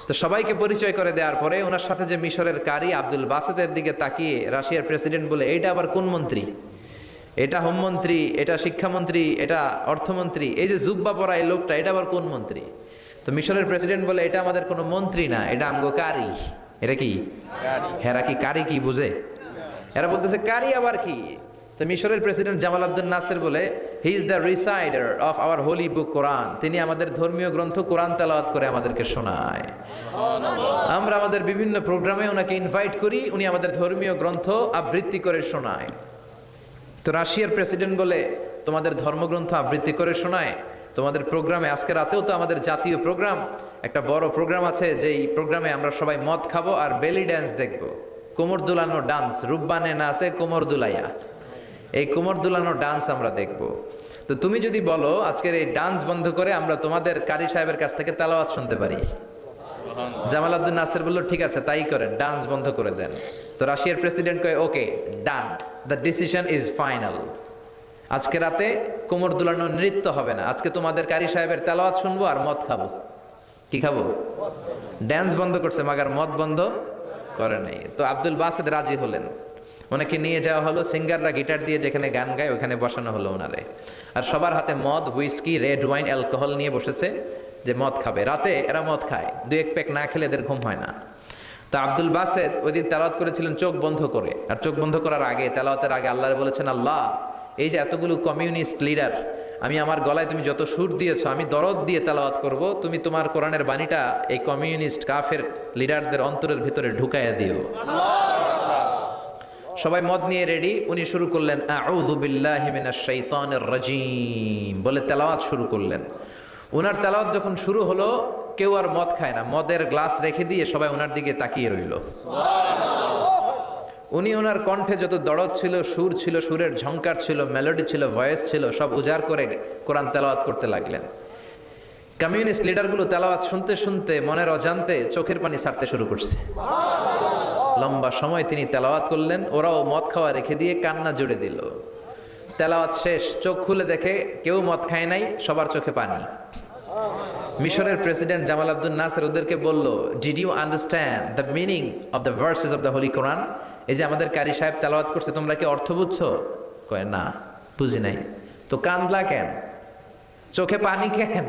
তো সবাইকে পরিচয় করে দেওয়ার পরে ওনার সাথে যে মিশরের কারি আব্দুল বাসেতের দিকে তাকিয়ে রাশিয়ার প্রেসিডেন্ট বলে, এইটা আবার কোন মন্ত্রী? এটা হোমমন্ত্রী, এটা শিক্ষামন্ত্রী, এটা অর্থমন্ত্রী, এই যে জুব্বা পরা এই লোকটা, এটা আবার কোন মন্ত্রী? তো মিশরের প্রেসিডেন্ট বলে, এটা আমাদের কোনো মন্ত্রী না, এটা আমগো কারি। এটা কি? হেরা কি কারি কি বুঝে? এরা বলতেছে কারি আবার কি? তো মিশরের প্রেসিডেন্ট জামাল আব্দুল নাসের বলে, he is the reciter of our holy book Quran. তিনি আমাদের ধর্মীয় গ্রন্থ কোরআন তেলাওয়াত করে আমাদেরকে শোনায়। আমরা আমাদের বিভিন্ন প্রোগ্রামে ওনাকে ইনভাইট করি, উনি আমাদের ধর্মীয় গ্রন্থ আবৃত্তি করে শোনায়। তো রাশিয়ার প্রেসিডেন্ট বলে, তোমাদের ধর্মগ্রন্থ আবৃত্তি করে শোনায়? তোমাদের প্রোগ্রামে আজকে রাতেও তো আমাদের জাতীয় প্রোগ্রাম, একটা বড় প্রোগ্রাম আছে, যেই প্রোগ্রামে আমরা সবাই মদ খাবো আর বেলি ড্যান্স দেখবো। কোমর দুলানো ডান্স, রূপবানে না আছে কোমর দুলাইয়া, এই কোমর দুলানো ডান্স আমরা দেখব। তো তুমি যদি বলো আজকের এই ডান্স বন্ধ করে আমরা তোমাদের কারি সাহেবের কাছ থেকে তেলাওয়াত শুনতে পারি। জামাল আব্দুল নাসের বলল, ঠিক আছে তাই করেন, ডান্স বন্ধ করে দেন। তো রাশিয়ার প্রেসিডেন্ট কয়, ওকে ডান, দ্য ডিসিশন ইজ ফাইনাল। আজকে রাতে কোমর দুলানো নৃত্য হবে না, আজকে তোমাদের কারি সাহেবের তেলাওয়াত শুনবো আর মদ খাবো। কি খাবো? ড্যান্স বন্ধ করছে, মাগার মদ বন্ধ করে নাই। তো আব্দুল বাসেদ রাজি হলেন, ওনাকে নিয়ে যাওয়া হলো। সিঙ্গাররা গিটার দিয়ে যেখানে গান গায় ওখানে বসানো হলো ওনারে। আর সবার হাতে মদ, হুইস্কি, রেড ওয়াইন, অ্যালকোহল নিয়ে বসেছে যে মদ খাবে। রাতে এরা মদ খায়, দু এক প্যাক না খেলে এদের ঘুম হয় না। তো আব্দুল বাসেদ ওই দিন তেলাওয়াত করেছিলেন চোখ বন্ধ করে। আর চোখ বন্ধ করার আগে, তেলাওয়াতের আগে আল্লাহরে বলেছেন, আল্লাহ এই যে এতগুলো কমিউনিস্ট লিডার, আমি আমার গলায় তুমি যত সুর দিয়েছো, আমি দরদ দিয়ে তেলাওয়াত করব, তুমি তোমার কোরআনের বাণীটা এই কমিউনিস্ট কাফের লিডারদের অন্তরের ভিতরে ঢুকাইয়া দিও। সবাই মদ নিয়ে রেডি। উনি শুরু করলেন আউযু বিল্লাহি মিনাশ শাইতানির রাজিম বলে তেলাওয়াত শুরু করলেন। ওনার তেলাওয়াত যখন শুরু হলো, কেউ আর মদ খায় না, মদের গ্লাস রেখে দিয়ে সবাই ওনার দিকে তাকিয়ে রইল। উনি ওনার কণ্ঠে যত দরদ ছিল, সুর ছিল, সুরের ঝংকার ছিল, মেলোডি ছিল, ভয়েস ছিল, সব উজাড় করে কোরআন তেলাওয়াত করতে লাগলেন। কমিউনিস্ট লিডারগুলো তেলাওয়াত শুনতে শুনতে মনের অজান্তে চোখের পানি ছাড়তে শুরু করছে। লম্বা সময় তিনি তেলাওয়াত করলেন, ওরাও মদ খাওয়া রেখে দিয়ে কান্না জুড়ে দিল। তেলাওয়াত শেষ, চোখ খুলে দেখে কেউ মদ খায় নাই, সবার চোখে পানি। মিশরের প্রেসিডেন্ট জামাল আব্দুল নাসের ওদেরকে বলল, did you understand the meaning of the verses of the holy Quran? এই যে আমাদের কারি সাহেব তেলাওয়াত করছে, তোমরা কি অর্থ বুঝছো? কয় না, বুঝি নাই। তো কান্দলা কেন? চোখে পানি কেন?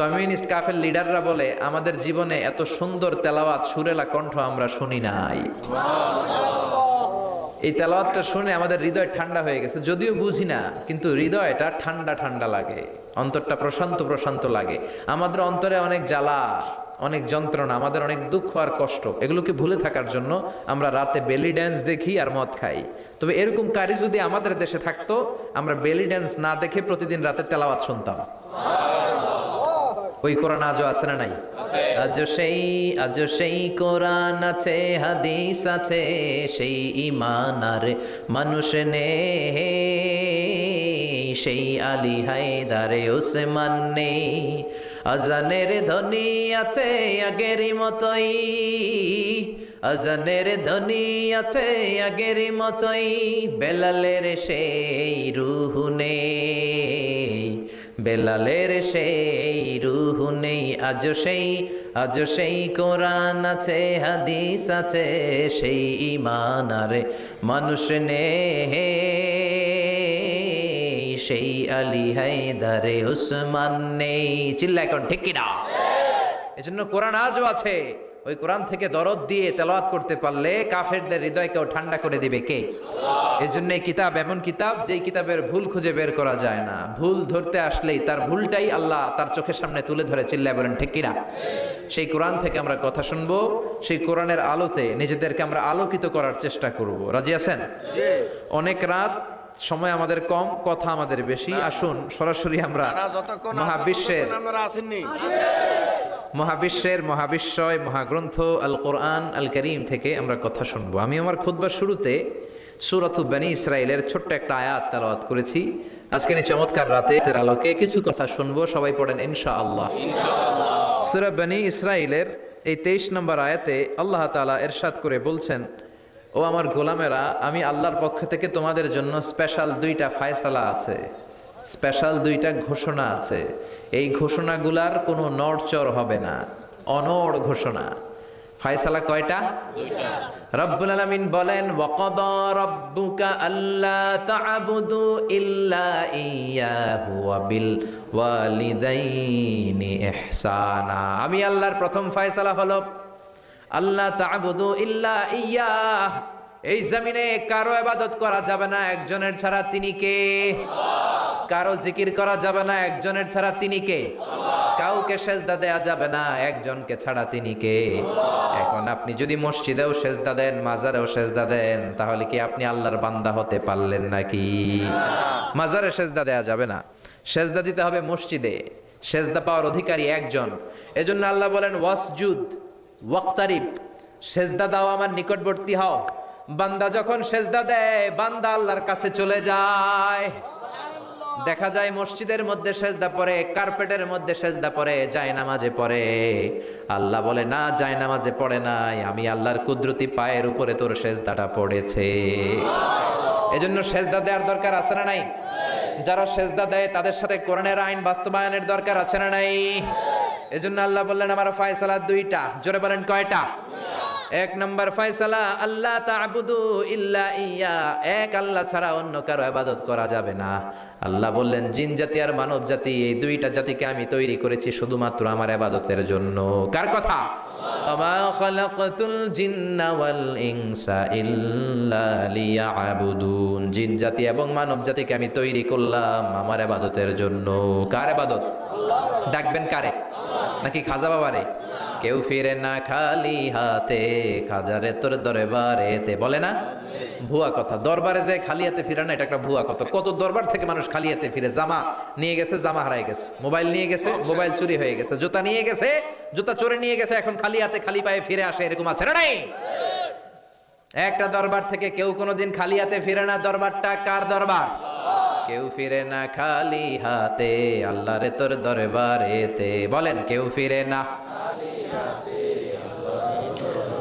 কমিউনিস্ট কাফের লিডাররা বলে, আমাদের জীবনে এত সুন্দর তেলাওয়াত, সুরেলা কণ্ঠ আমরা শুনি নাই। এই তেলাওয়াতটা শুনে আমাদের হৃদয় ঠান্ডা হয়ে গেছে, যদিও বুঝি না, কিন্তু হৃদয়টা ঠান্ডা ঠান্ডা লাগে, অন্তরটা প্রশান্ত প্রশান্ত লাগে। আমাদের অন্তরে অনেক জ্বালা, অনেক যন্ত্রণা, আমাদের অনেক দুঃখ আর কষ্ট, এগুলোকে ভুলে থাকার জন্য আমরা রাতে বেলি ড্যান্স দেখি আর মদ খাই। তবে এরকম কারি যদি আমাদের দেশে থাকতো, আমরা বেলি ড্যান্স না দেখে প্রতিদিন রাতে তেলাওয়াত শুনতাম। ওই কোরআন আজও আছে না নাই? আজও সেই কোরআন আছে, হাদিস আছে, সেই ঈমান আর মানুষ নে, সেই আলী হায়দারে ওসমান নেই। আজানের ধ্বনি আছে আগেরই মতোই, আজানের ধ্বনি আছে আগেরই মতোই, বেলালের সেই রূহ নেই, বেলালের সেই রূহ নেই। আজও সেই কোরআন আছে, হাদিস আছে, সেই ঈমান আর মানুষ নে, সেই আলী হায়দারে ওসমান নেই। চিল্লা এখন ঠিক কিনা? এজন্য কোরআন আজও আছে। ওই কোরআন থেকে দরদ দিয়ে তেলাওয়াত করতে পারলে কাফেরদের হৃদয়কেও ঠান্ডা করে দিবে কে? এজন্য এই কিতাব এমন কিতাব, যেই কিতাবের ভুল খুঁজে বের করা যায় না। ভুল ধরতে আসলেই তার ভুলটাই আল্লাহ তার চোখের সামনে তুলে ধরে। চিল্লায় বলেন ঠিক কিনা? সেই কোরআন থেকে আমরা কথা শুনবো, সেই কোরআনের আলোতে নিজেদেরকে আমরা আলোকিত করার চেষ্টা করব। রাজি আছেন? অনেক রাত, সময় আমাদের কম, কথা আমাদের বেশি। আসুন সরাসরি আমরা মহাবিশ্বের মহাবিশ্বের মহাবিশ্বয় মহাগ্রন্থ আল কোরআন আল করিম থেকে আমরা কথা শুনবো। আমি আমার খুতবার শুরুতে সূরাতু বনী ইসরাইলের ছোট্ট একটা আয়াত তেলাওয়াত করেছি। আজকের এই চমৎকার রাতে এর আলোকে কিছু কথা শুনবো। সবাই পড়েন ইনশাআল্লাহ। সূরা বনী ইসরাইলের এই 23 নম্বর আয়াতে আল্লাহ তাআলা ইরশাদ করে বলছেন, ও আমার গোলামেরা, আমি আল্লাহর পক্ষ থেকে তোমাদের জন্য স্পেশাল 2টা ফায়সালা আছে, স্পেশাল 2টা ঘোষণা আছে। এই ঘোষণাগুলার কোনো নড়চড় হবে না, অনড় ঘোষণা। ফায়সালা কয়টা? 2টা। রব্বুল আলামিন বলেন, ওয়াকাদা রাব্বুকা আল্লা তা'বুদু ইল্লা ইয়্যাহু ওয়া বিল ওয়ালিদাইনি ইহসানা। আমি আল্লাহর প্রথম ফায়সালা হলো আল্লাহ তা'বুদু ইল্লা ইয়্যাহ। এই জমিনে কারো ইবাদত করা যাবে না একজনের ছাড়া, তিনি কে? কারো জিকির করা যাবে না একজনের ছাড়া, তিনি কে? কাউকে সেজদা দেয়া যাবে না একজনকে ছাড়া, তিনি কে? এখন আপনি যদি মসজিদেও সেজদা দেন, মাজারেও সেজদা দেন, তাহলে কি আপনি আল্লাহর বান্দা হতে পারলেন নাকি? মাজারে সেজদা দেয়া যাবে না, সেজদা দিতে হবে মসজিদে। সেজদা পাওয়ার অধিকারী একজন। এজন্য আল্লাহ বলেন, ওয়াসজুদ ওয়াক্তারিব, সেজদা দাও, আমার নিকটবর্তী হও। বান্দা যখন সেজদা দেয়, বান্দা আল্লাহর কাছে চলে যায়। দেখা যায় মসজিদের মধ্যে সেজদা পড়ে, কার্পেটের মধ্যে সেজদা পড়ে, জায়নামাজে পড়ে। আল্লাহ বলে, না, জায়নামাজে পড়ে নাই, আমি আল্লাহর কুদরতি পায়ের উপরে তোর সেজদাটা পড়েছে। এজন্য সেজদা দেওয়ার দরকার আছে না নাই? যারা সেজদা দেয় তাদের সাথে কোরআনের আইন বাস্তবায়নের দরকার আছে না নাই? এজন্য আল্লাহ বললেন, আমার ফায়সালা 2টা। জোরে বলেন, কয়টা? 1 নম্বর ফায়সালা, আল্লাহ তা'বুদু ইল্লা ইয়্যা, এক আল্লাহ ছাড়া অন্য কারো ইবাদত করা যাবে না। আল্লাহ বললেন, জিন জাতি আর মানব জাতি, এই 2টা জাতিকে আমি তৈরি করেছি শুধুমাত্র আমার ইবাদতের জন্য। কার কথা? ওমা খালাকাতুল জিন্না ওয়াল ইনসা ইল্লা লিয়াবুদুন। জিন জাতি এবং মানব জাতিকে আমি তৈরি করলাম আমার ইবাদতের জন্য। কার ইবাদত? ডাকবেন কারে? নাকি খাজা বাবারে? কেউ ফিরে না খালি হাতে, খাজারে তোর দরবারেতে, বলে না? ভুয়া কথা। দরবারে যে খালি হাতে ফিরে না, এটা একটা ভুয়া কথা। কত দরবার থেকে মানুষ খালি হাতে ফিরে। জামা নিয়ে গেছে, জামা হারাই গেছে। মোবাইল নিয়ে গেছে, মোবাইল চুরি হয়ে গেছে। জুতা নিয়ে গেছে, জুতা চোরে নিয়ে গেছে। এখন খালি হাতে খালি পায়ে ফিরে আসে, এরকম আছে না নাই? একটা দরবার থেকে কেউ কোনোদিন খালি হাতে ফিরে না। দরবারটা কার দরবার? কেউ ফিরে না খালি হাতে, আল্লাহরে তোর দরবারেতে, বলেন, কেউ ফিরে না।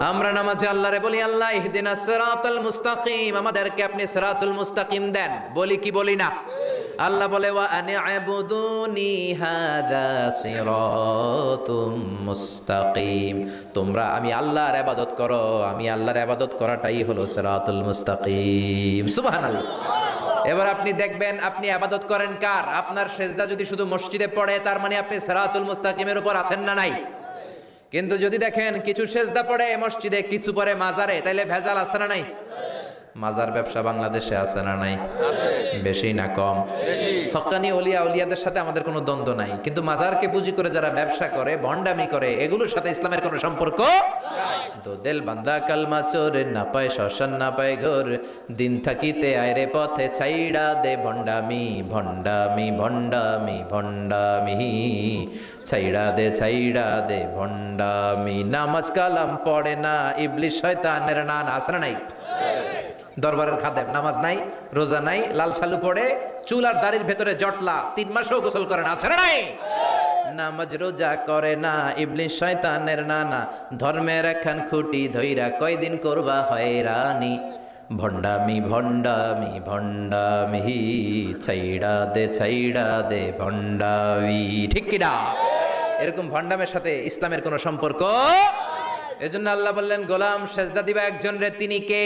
আমরা নামাজে আল্লাহরে বলি, আল্লাহ ইহদিনাস সিরাতাল মুস্তাকিম, আমাদেরকে আপনি সিরাতুল মুস্তাকিম দেন। বলি কি বলি না? আল্লাহ বলে, ওয়া আনি'বুদুনি হাযা সিরাতুম মুস্তাকিম, তোমরা আমি আল্লাহর ইবাদত করো। আমি আল্লাহর ইবাদত করাটাই হলো সিরাতুল মুস্তাকিম। সুবহানাল্লাহ। এবার আপনি দেখবেন, আপনি ইবাদত করেন কার? আপনার সেজদা যদি শুধু মসজিদে পড়ে, তার মানে আপনি সিরাতুল মুস্তাকিমের উপর আছেন না নাই? কিন্তু যদি দেখেন কিছু সেজদা পড়ে মসজিদে, কিছু পড়ে মাজারে, তাইলে ভেজাল আছে না নাই? মাজার ব্যবসা বাংলাদেশে আছে না নাই? বেশি না কম? হক্কানি ওলিয়া উলিয়াদের সাথে আমাদের কোনো দ্বন্দ্ব নাই, কিন্তু মাজারকে পুঁজি করে যারা ব্যবসা করে, ভণ্ডামি করে, এগুলোর সাথে ইসলামের কোনো সম্পর্ক তো দিল বান্দা কালমা চোর, না পায় শ্মশান না পায় ঘর, দিন থাকিতে আয়রে পথে ছাইড়া দে ভণ্ডামি ভণ্ডামি ভণ্ডামি ভণ্ডামি, ছাইড়া দে ভণ্ডামি। নামাজ কালাম পড়ে না, ইবলিশ শয়তানের নানা, আছে না নাই? দরবারের খাদেম, নামাজ নাই, রোজা নাই, লাল শালু পড়ে, চুল আর দাড়ির ভেতরে জটলা, 3 মাসেও গোসল করে না, আছে না নাই? নামাজ রোজা করে না, ইবলিশ শয়তানের নানা, ধর্মের একখান খুঁটি ধইরা কয়দিন করবা হয়রানি, ভণ্ডামি ভণ্ডামি ভণ্ডামি, ছাইড়া দে ভণ্ডামি। ঠিক কিনা? এরকম ভণ্ডামের সাথে ইসলামের কোনো সম্পর্ক। এজন্য আল্লাহ বললেন, গোলাম সেজদা দিবা একজন রে, তিনি কে?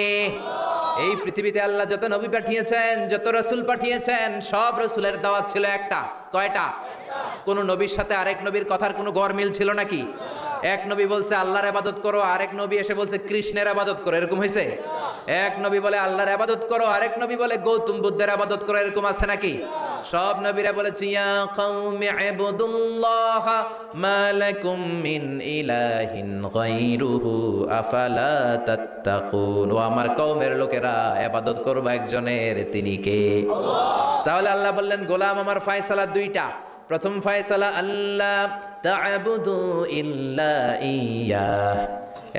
এই পৃথিবীতে আল্লাহ যত নবী পাঠিয়েছেন, যত রাসূল পাঠিয়েছেন, সব রাসূলের দাওয়াত ছিল একটা। কয়টা? কোন নবীর সাথে আরেক নবীর কথার কোনো গরমিল ছিল নাকি? এক নবী বলছে আল্লাহর ইবাদত করো, আরেক নবী এসে বলছে কৃষ্ণের ইবাদত করো, এরকম হয়েছে? এক নবী বলে আল্লাহর ইবাদত করো, আরেক নবী বলে গৌতম বুদ্ধের ইবাদত করো, এরকম আছে নাকি? সব নবীরা বলেছে, ইয়া কওমি ইবুদুল্লাহ মা লাকুম মিন ইলাহিন গায়রুহু আফালা তাত্তাকুন। ও আমার কওমের লোকেরা, ইবাদত করবা একজনের, তিনি কে? আল্লাহ। তাহলে আল্লাহ বললেন, গোলাম আমার ফায়সালা 2টা। প্রথম ফয়সালা আল্লাহ তা'বুদু ইল্লা ইয়্যাহ,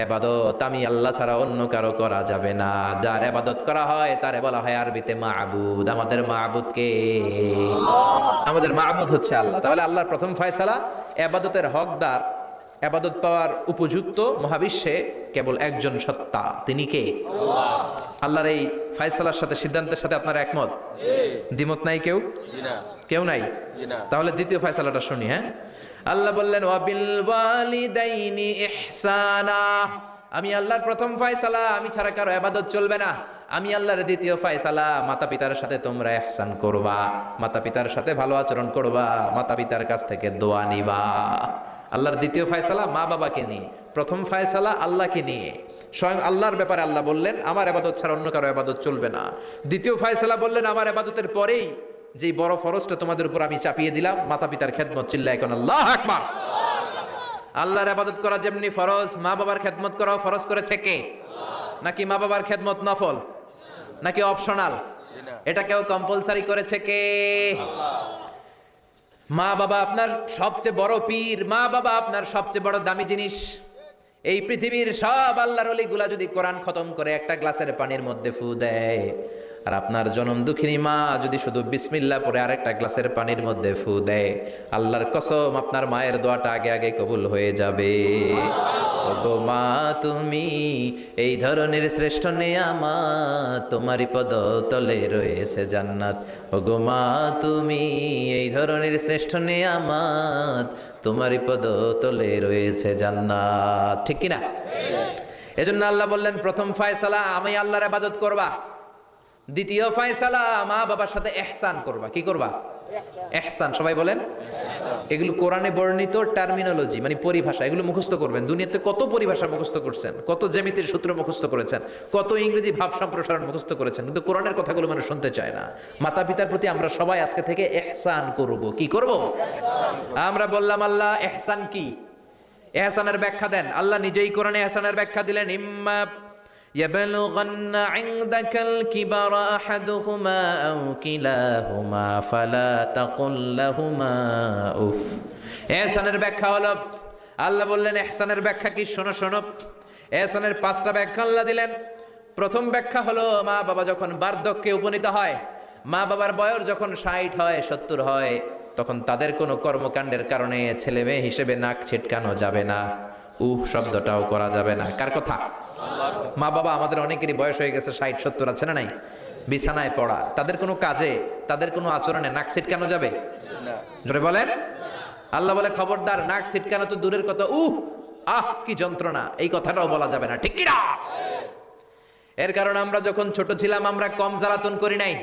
ইবাদত আমি আল্লাহ ছাড়া অন্য কারো করা যাবে না। যার ইবাদত করা হয় তারে বলা হয় আরবিতে মা'বুদ। আমাদের মা'বুদ কে? আমাদের মা'বুদ হচ্ছে আল্লাহ। তাহলে আল্লাহর প্রথম ফয়সালা, ইবাদতের হকদার, ইবাদত পাওয়ার উপযুক্ত মহাবিশ্বে কেবল একজন সত্তা, তিনি কে? আল্লাহর এই ফয়সালার সাথে, সিদ্ধান্তের সাথে আপনারা একমত? দ্বিমত নাই কেউ? কেউ নাই? তাহলে দ্বিতীয় ফয়সালাটা শুনি। হ্যাঁ, আল্লাহ বললেন ওয়াবিল ওয়ালিদাইনি ইহসানা, আমি আল্লাহর প্রথম ফয়সালা, আমি ছাড়া কারো ইবাদত চলবে না। আমি আল্লাহর দ্বিতীয় ফয়সালা, মাতা পিতার সাথে তোমরা ইহসান করবা, মাতা পিতার সাথে ভালো আচরণ করবা, মাতা পিতার কাছ থেকে দোয়া নিবা। আল্লাহর দ্বিতীয় ফয়সালা মা বাবাকে নিয়ে, প্রথম ফয়সালা আল্লাহকে নিয়ে। স্বয়ং আল্লাহর ব্যাপারে আল্লাহ বললেন আমার ইবাদত ছাড়া অন্য কারো ইবাদত চলবে না। দ্বিতীয় ফয়সালা বললেন আমার ইবাদতের পরেই যেই বড় ফরজটা তোমাদের উপর আমি চাপিয়ে দিলাম, মাতা পিতার খেদমত। চিল্লায় এখন আল্লাহু আকবার। আল্লাহর ইবাদত করা যেমনি ফরজ, মা বাবার খেদমত করাও ফরজ করেছে কে? নাকি মা বাবার খেদমত নফল নাকি অপশনাল? এটা কেউ কম্পালসারি করেছে কে? মা বাবা আপনার সবচেয়ে বড় পীর, মা বাবা আপনার সবচেয়ে বড় দামি জিনিস। এই পৃথিবীর সব আল্লাহর ওলিগুলা যদি কোরআন খতম করে একটা গ্লাসের পানির মধ্যে ফু দেয়, আর আপনার জনম দুঃখিনী মা যদি শুধু বিসমিল্লাহ পরে আরেকটা গ্লাসের পানির মধ্যে ফু দেয়, আল্লাহর কসম আপনার মায়ের দোয়াটা আগে আগে কবুল হয়ে যাবে। ওগো মা তুমি এই ধরনের শ্রেষ্ঠ নেয়ামত, তোমারই পদ তলে রয়েছে জান্নাত। ওগো মা তুমি এই ধরনের শ্রেষ্ঠ নেয়ামত, তোমারই পদ তলে রয়েছে জান্নাত। ঠিক কিনা? এজন্য আল্লাহ বললেন প্রথম ফয়সালা আমি আল্লাহর ইবাদত করবা, দ্বিতীয় ফয়সালা মা বাবার সাথে ইহসান করবা। কি করবা? ইহসান। সবাই বলেন। এগুলো কোরআনে বর্ণিত টার্মিনোলজি, মানে পরিভাষা, এগুলো মুখস্থ করবেন। দুনিয়াতে কত পরিভাষা মুখস্থ করছেন, কত জ্যামিতির সূত্র মুখস্থ করেছেন, কত ইংরেজি ভাব সম্প্রসারণ মুখস্থ করেছেন, কিন্তু কোরআনের কথাগুলো মানুষ শুনতে চায় না। মাতা পিতার প্রতি আমরা সবাই আজকে থেকে ইহসান করব। কি করব? আমরা বললাম আল্লাহ ইহসান কি? ইহসানের ব্যাখ্যা দেন। আল্লাহ নিজেই কোরআনে ইহসানের ব্যাখ্যা দিলেন, ইম্মা يبلغن عندك الكبر أحدهما أو كلاهما فلا تقل لهما أف। ইহসানের ব্যাখ্যা হলো, আল্লাহ বললেন ইহসানের ব্যাখ্যা কি? শোনো শোনো, ইহসানের 5টা ব্যাখ্যা আল্লাহ দিলেন। প্রথম ব্যাখ্যা হলো মা বাবা যখন বার্ধক্যে উপনীত হয়, মা বাবার বয়স যখন 60 হয় 70 হয়, তখন তাদের কোনো কর্মকাণ্ডের কারণে ছেলে মেয়ে হিসেবে নাক ছিটকানো যাবে না, শব্দটাও করা যাবে না। কার কথা? মা বাবা আমাদের অনেকেরই বয়স হয়ে গেছে 60-70, আছে না নাই? বিছানায় পড়া, তাদের কোনো কাজে, তাদের কোনো আচরণে নাক ছিটকানো যাবে না। ধরে বলেন। আল্লাহ বলে খবরদার, নাক ছিটকানো তো দূরের কথা, কি যন্ত্রণা, এই কথাটাও বলা যাবে না। ঠিক কি না? এর কারণ আমরা যখন ছোট ছিলাম আমরা কম জ্বালাতন করি নাই।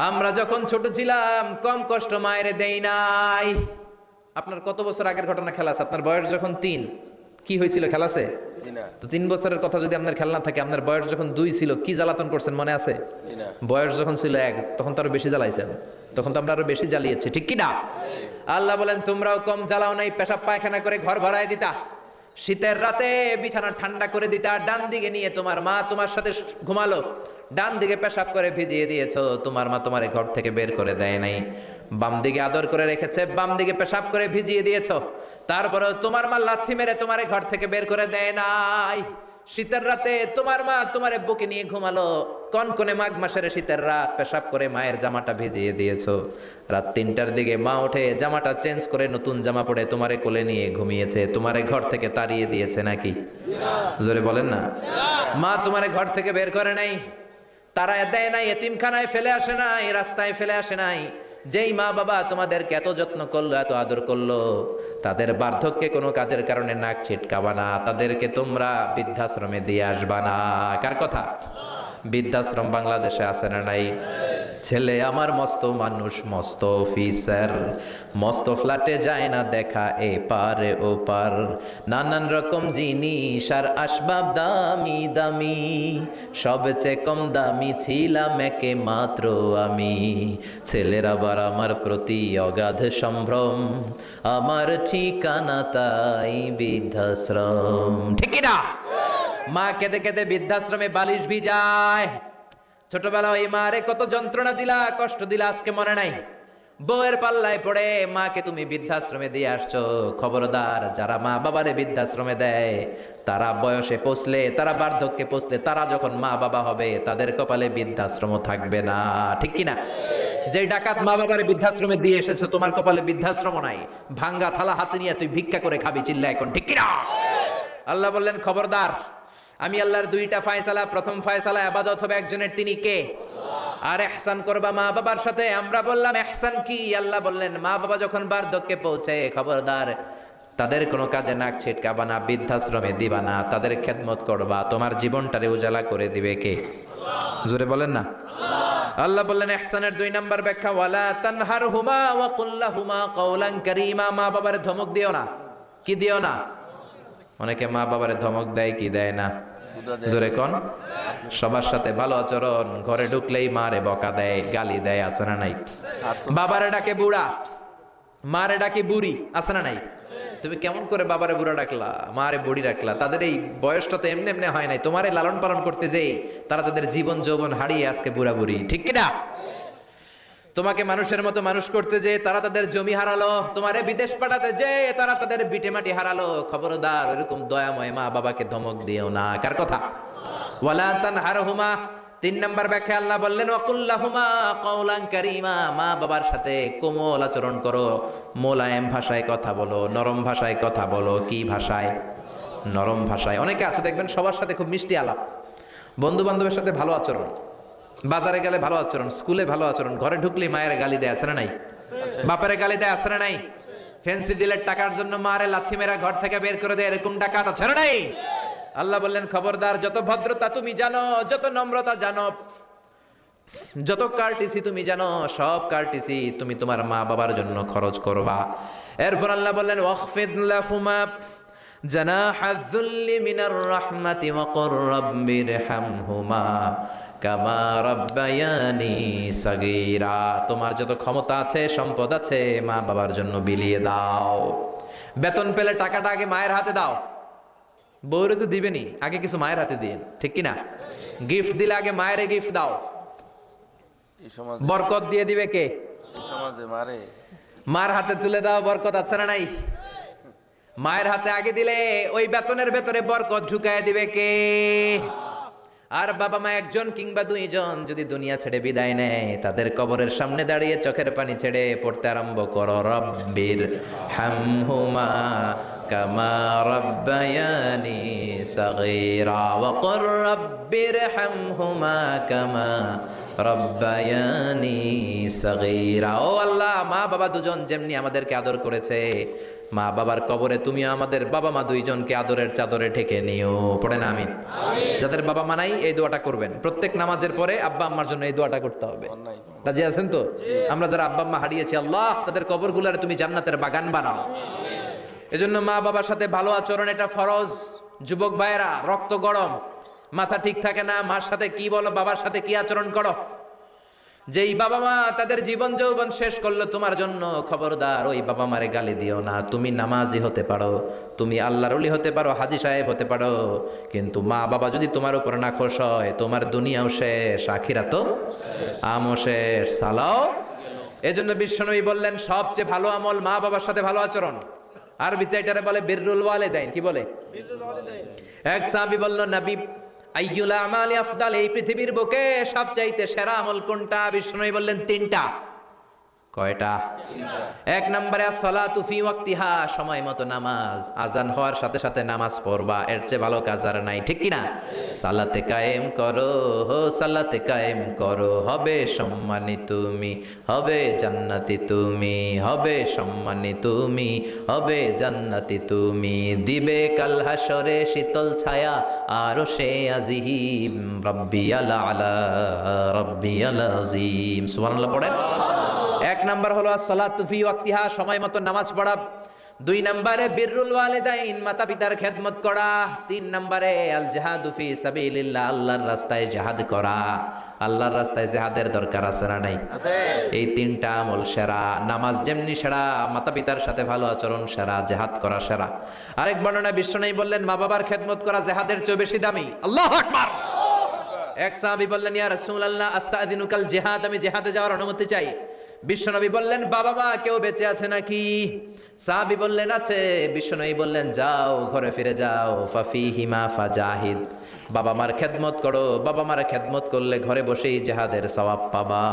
আমরা যখন ছোট ছিলাম কম কষ্ট মায়ের দেই নাই। আপনার কত বছর আগের ঘটনা খেলা আছে? আপনার বয়স যখন 3, কি হয়েছিল? খেলা আছে তো? 3 বছরের কথা যদি আপনার খেলা না থাকে, আপনার বয়স যখন 2 ছিল কি জ্বালাতন করছেন মনে আছে? বয়স যখন ছিল 1, তখন তো আরো বেশি জ্বালাইছেন, তখন তো আমরা আরো বেশি জ্বালিয়েছি। ঠিক কি না? আল্লাহ বলেন তোমরাও কম জ্বালাও নাই, পেশাব পায়খানা করে ঘর ভরায় দিতা, শীতের রাতে বিছানা ঠান্ডা করে দিতা, ডান দিকে নিয়ে তোমার মা তোমার সাথে ঘুমালো, ডান দিকে পেশাব করে ভিজিয়ে দিয়েছো, তোমার মা তোমার ঘর থেকে বের করে দেয় নাই। বাম দিকে আদর করে রেখেছে, বাম দিকে পেশাব করে ভিজিয়ে দিয়েছো, তারপরেও তোমার মা লাথি মেরে তোমার ঘর থেকে বের করে দেয় নাই। শীতের রাতে তোমার মা তোমার বুকে নিয়ে ঘুমালো, কনকনে মাঘ মাসের শীতের রাত, পেশাব করে মায়ের জামাটা ভিজিয়ে দিয়েছো। রাত 3টার দিকে মা উঠে জামাটা চেঞ্জ করে নতুন জামা পরে তোমারে কোলে নিয়ে ঘুমিয়েছে, তোমারে ঘর থেকে তাড়িয়ে দিয়েছে নাকি? জোরে বলেন না। মা তোমারে ঘর থেকে বের করে নাই, তাড়ায় দেয় নাই, এতিমখানায় ফেলে আসে নাই, রাস্তায় ফেলে আসে নাই। যেই মা বাবা তোমাদেরকে এত যত্ন করলো, এত আদর করলো, তাদের বার্ধক্যে কোনো কাজের কারণে নাক ছিটকাবা না, তাদেরকে তোমরা বৃদ্ধাশ্রমে দিয়ে আসবা না। কার কথা? বৃদ্ধাশ্রম বাংলাদেশে আছে না নাই? ছেলে আমার মস্ত মানুষ, মস্ত অফিসার, মস্ত ফ্ল্যাটে যায় না দেখা এপারে ওপার, নানান রকম জিনিস আর আসবাব দামি দামি, সবচেয়ে কম দামি ছিলাম একে মাত্র আমি। ছেলের আবার আমার প্রতি অগাধ সম্ভ্রম, আমার ঠিকানা তাই বৃদ্ধাশ্রম। ঠিক না? মা কেঁদে কেঁদে বৃদ্ধাশ্রমে বালিশ ভিজায়। ছোটবেলা ওই মারে কত যন্ত্রণা দিলা, কষ্ট দিলা, আজকে মনে নাই? বউয়ের পাল্লায় পড়ে মাকে তুমি বৃদ্ধাশ্রমে দিয়ে আসছো, খবরদার যারা মা বাবারে বৃদ্ধাশ্রমে দেয় তারা বয়সে পৌঁছলে, তারা বার্ধক্যে পৌঁছলে, তারা যখন মা বাবা হবে তাদের কপালে বৃদ্ধাশ্রম থাকবে না, ঠিক কিনা? যে ডাকাত মা বাবারে বৃদ্ধাশ্রমে দিয়ে এসেছো, তোমার কপালে বৃদ্ধাশ্রম নাই। ভাঙ্গা থালা হাতে নিয়ে তুই ভিক্ষা করে খাবি, চিল্লা এখন, ঠিক কিনা? আল্লাহ বললেন খবরদার, আমি আল্লাহর দুইটা ফায়সালা, প্রথম ফায়সালা ইবাদত হবে একজনের, তিনি কে? আর ইহসান করবা মা বাবার সাথে। আমরা বললাম ইহসান কি? আল্লাহ বললেন মা বাবা যখন বার্ধক্যে পৌঁছে, খবরদার তাদের কোনো কাজে নাক ছিটকাবা না, বৃদ্ধাশ্রমে দিবা না, তাদের খেদমত করবা। তোমার জীবনটারে উজালা করে দিবে কে? জোরে বলেন না। আল্লাহ বললেন ইহসানের 2 নাম্বার ব্যাখ্যা, ওয়ালা তানহারহুমা ওয়া কুল লাহুমা কাওলান কারীমা। মা বাবারে ধমক দিও না। কি দিও না? অনেকে মা বাবারে ধমক দেয়, কি দেয় না? জোরে কোন? সবার সাথে ভালো আচরণ, ঘরে ঢুকলেই মারে বকা দেয়, গালি দেয়, আছে না নাই? বাবারে ডাকে বুড়া, মারে ডাকে বুড়ি, আছে না নাই? তুমি কেমন করে বাবারে বুড়া ডাকলা, মারে বুড়ি ডাকলা? তাদের এই বয়সটা তো এমনি এমনি হয় নাই, তোমারে লালন পালন করতে যেই তারা তাদের জীবন যৌবন হারিয়ে আজকে বুড়া বুড়ি, ঠিক কিনা? তোমাকে মানুষের মতো মানুষ করতে যে তারা তাদের জমি হারালো, তোমারে বিদেশ পাঠাতে যে তারা তাদের বিটে মাটি হারালো। খবরদার এরকম দয়াময় মা বাবাকে ধমক দিও না। কার কথা? ওয়ালা তানহারহুমা। 3 নাম্বার ব্যাখ্যা আল্লাহ বললেন ওয়াকুল লাহুমা কাওলান কারীমা। মা বাবার সাথে কোমল আচরণ করো, মোলায়েম ভাষায় কথা বলো, নরম ভাষায় কথা বলো। কি ভাষায়? নরম ভাষায়। অনেকে আছে দেখবেন সবার সাথে খুব মিষ্টি আলাপ, বন্ধু বান্ধবের সাথে ভালো আচরণ, বাজারে গেলে ভালো আচরণ, স্কুলে ভালো আচরণ, ঘরে ঢুকলে মায়ের গালি দেয়, আছে না নাই? বাপের গালি দেয়, আছে না নাই? ফ্যান্সি ডিলের টাকার জন্য মারে লাথি মেরা ঘর থেকে বের করে দেয়, এরকম ডাকাত আছে না নাই? আল্লাহ বললেন খবরদার, যত ভদ্রতা তুমি জানো, যত নম্রতা জানো, যত কার্টিসি তুমি জানো, সব কার্টিসি তুমি তোমার মা বাবার জন্য খরচ করবা। এরপর আল্লাহ বললেন ওয়াখফিদ লাহুমা জানাহায যুল্লি মিনার রাহমাতি ওয়া কুর রাব্বিরহামহুমা কামা রাব্বায়ানি সাগীরা। তোমার যত ক্ষমতা আছে, সম্পদ আছে, মা বাবার জন্য বিলিয়ে দাও। বেতন পেলে টাকাটা আগে মায়ের হাতে দাও। বউরে তো দিবেনি, আগে কিছু মায়ের হাতে দিন, ঠিক কিনা? গিফট দিলে আগে মায়ের গিফট দাও, বরকত দিয়ে দিবে কে? মার হাতে তুলে দাও, বরকত আছে না নাই? মায়ের হাতে আগে দিলে ওই বেতনের ভেতরে বরকত ঢুকায় দিবে কে? আর বাবা মা একজন কিংবা 2 জন যদি দুনিয়া ছেড়ে বিদায় নেয়, তাদের কবরের সামনে দাঁড়িয়ে চোখের পানি ছেড়ে পড়তে আরম্ভ করো রব্বির হামহুমা কামা রাব্বায়ানি সাগীরা ওয়া কুর রাব্বির হামহুমা কামা রাব্বায়ানি সাগীরা। ও আল্লাহ, মা বাবা দুজন যেমনি আমাদেরকে আদর করেছে, মা বাবার কবরে তুমিও আমাদের বাবা মা 2 জনকে আদরের চাদরে ঢেকে নিও। পড়েন আমিন। যাদের বাবা মা নাই এই দোয়াটা করবেন, প্রত্যেক নামাজের পরে আব্বা আম্মার জন্য এই দোয়াটা করতে হবে। রাজি আছেন তো? আমরা যারা আব্বা আম্মা হারিয়েছি, আল্লাহ তাদের কবরগুলোরে তুমি জান্নাতের বাগান বানাও। এজন্য মা বাবার সাথে ভালো আচরণ এটা ফরজ। যুবক ভাইয়েরা, রক্ত গরম, মাথা ঠিক থাকে না, মার সাথে কি বলো, বাবার সাথে কি আচরণ করো। যেই বাবা মা তাদের জীবন যৌবন শেষ করলো তোমার জন্য, খবরদার ওই বাবা মারে গালি দিও না। তুমি নামাজি হতে পারো, তুমি আল্লাহর ওলি হতে পারো, হাজী সাহেব হতে পারো, কিন্তু মা বাবা যদি তোমার উপর না খোশ হয়, তোমার দুনিয়াও শেষ, আখিরাতও আমও শেষ, সালাও। এজন্য বিশ্বনবী বললেন সবচেয়ে ভালো আমল মা বাবার সাথে ভালো আচরণ। আরবিতে এটারে বলে বিররুল ওয়ালিদাইন। কি বলে? এক সাহাবী বলল, নবী আইয়ুল আমালি আফদাল, এই পৃথিবীর বুকে সবচাইতে সেরা আমল কোনটা? বিষ্ণু বললেন 3টা। কয়টা? 1 নম্বরে আসসালাতু ফি ওয়াক্তিহা, সময় মতো নামাজ, আজান হওয়ার সাথে সাথে নামাজ পড়বা, এর চেয়ে ভালো কাজ আর নাই, ঠিক কিনা? সালাতে কায়েম করো, সালাতে কায়েম করো, হবে সম্মানী তুমি, হবে জান্নাতি তুমি, হবে সম্মানী তুমি, হবে জান্নাতি তুমি, দিবে কাল হাসরে শীতল ছায়া আরশে আজিম, রাব্বিয়াল আলা রাব্বিয়াল আযীম। সুবহানাল্লাহ পড়েন। 1 নাম্বার হলো আসসালাতু ফি ওয়াক্তিহা, সময় মতো নামাজ পড়া। 2 নম্বরে বিররুল ওয়ালিদাইন, মাতা পিতার খেদমত করা। 3 নম্বরে আল জিহাদু ফি সাবিলিল্লাহ, আল্লাহর রাস্তায় জিহাদ করা। আল্লাহর রাস্তায় জিহাদের দরকার আছে না নাই? আছে। এই 3টা আমল সেরা। নামাজ যেমনি সেরা, মাতা পিতার সাথে ভালো আচরণ সেরা, জিহাদ করা সেরা। আরেক বর্ণনায় বিশ্বনবী বললেন মা বাবার খেদমত করা জিহাদের চেয়ে বেশি দামি। আল্লাহু আকবার। এক সাহাবী বললেন ইয়া রাসূলুল্লাহ আস্তাযিনুকাল জিহাদ, আমি জিহাদে যাওয়ার অনুমতি চাই। বিশ্বনবী বললেন বাবা মা কেউ বেঁচে আছে নাকি? সাহাবী বললেন আছে। বিশ্বনবী বললেন যাও ঘরে ফিরে যাও, ফাফিহিমা ফাজাহিদ, বাবা মার খেদমত করো, বাবা মার খেদমত করলে ঘরে বসেই জিহাদের সওয়াব পাবা।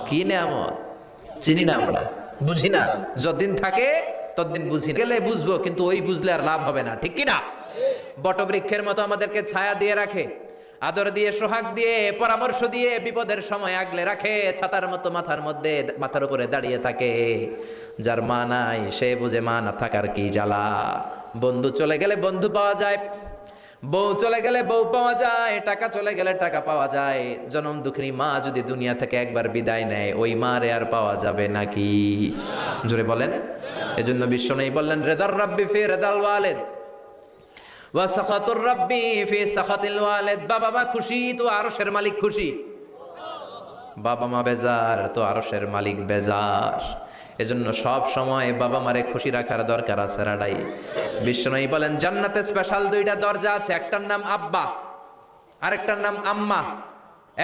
কি নেয়ামত, চিনি না আমরা, বুঝি না, যতদিন থাকে ততদিন বুঝি না, গেলে বুঝবো, কিন্তু ওই বুঝলে আর লাভ হবে না, ঠিক কি না? বটবৃক্ষের মতো আমাদেরকে ছায়া দিয়ে রাখে, আদর দিয়ে, সোহাগ দিয়ে, পরামর্শ দিয়ে, বিপদের সময় আগলে রাখে, ছাতার মতো মাথার উপরে দাঁড়িয়ে থাকে। যার মা নাই সে বুঝে মা না থাকার কি জ্বালা। বন্ধু চলে গেলে বন্ধু পাওয়া যায়, বউ চলে গেলে বউ পাওয়া যায়, টাকা চলে গেলে টাকা পাওয়া যায়। জনম দুঃখিনী মা যদি দুনিয়া থেকে একবার বিদায় নেয়, ওই মারে আর পাওয়া যাবে নাকি? জোরে বলেন। এজন্য বিশ্বনবী বললেন রেদার রাব্বি ফি রেদাল ওয়ালিদ ওয়া সাখাতুর রাব্বি ফি সাখাতিল ওয়ালিদ। বাবা মা খুশি তো আরশের মালিক খুশি, বাবা মা বেজার তো আরশের মালিক বেজার। এজন্য সব সময় বাবা মারে খুশি রাখার দরকার আছে রাডাই। বিশ্বনবী বলেন জান্নাতে স্পেশাল দুইটা দরজা আছে, একটার নাম আব্বা, আরেকটার নাম আম্মা।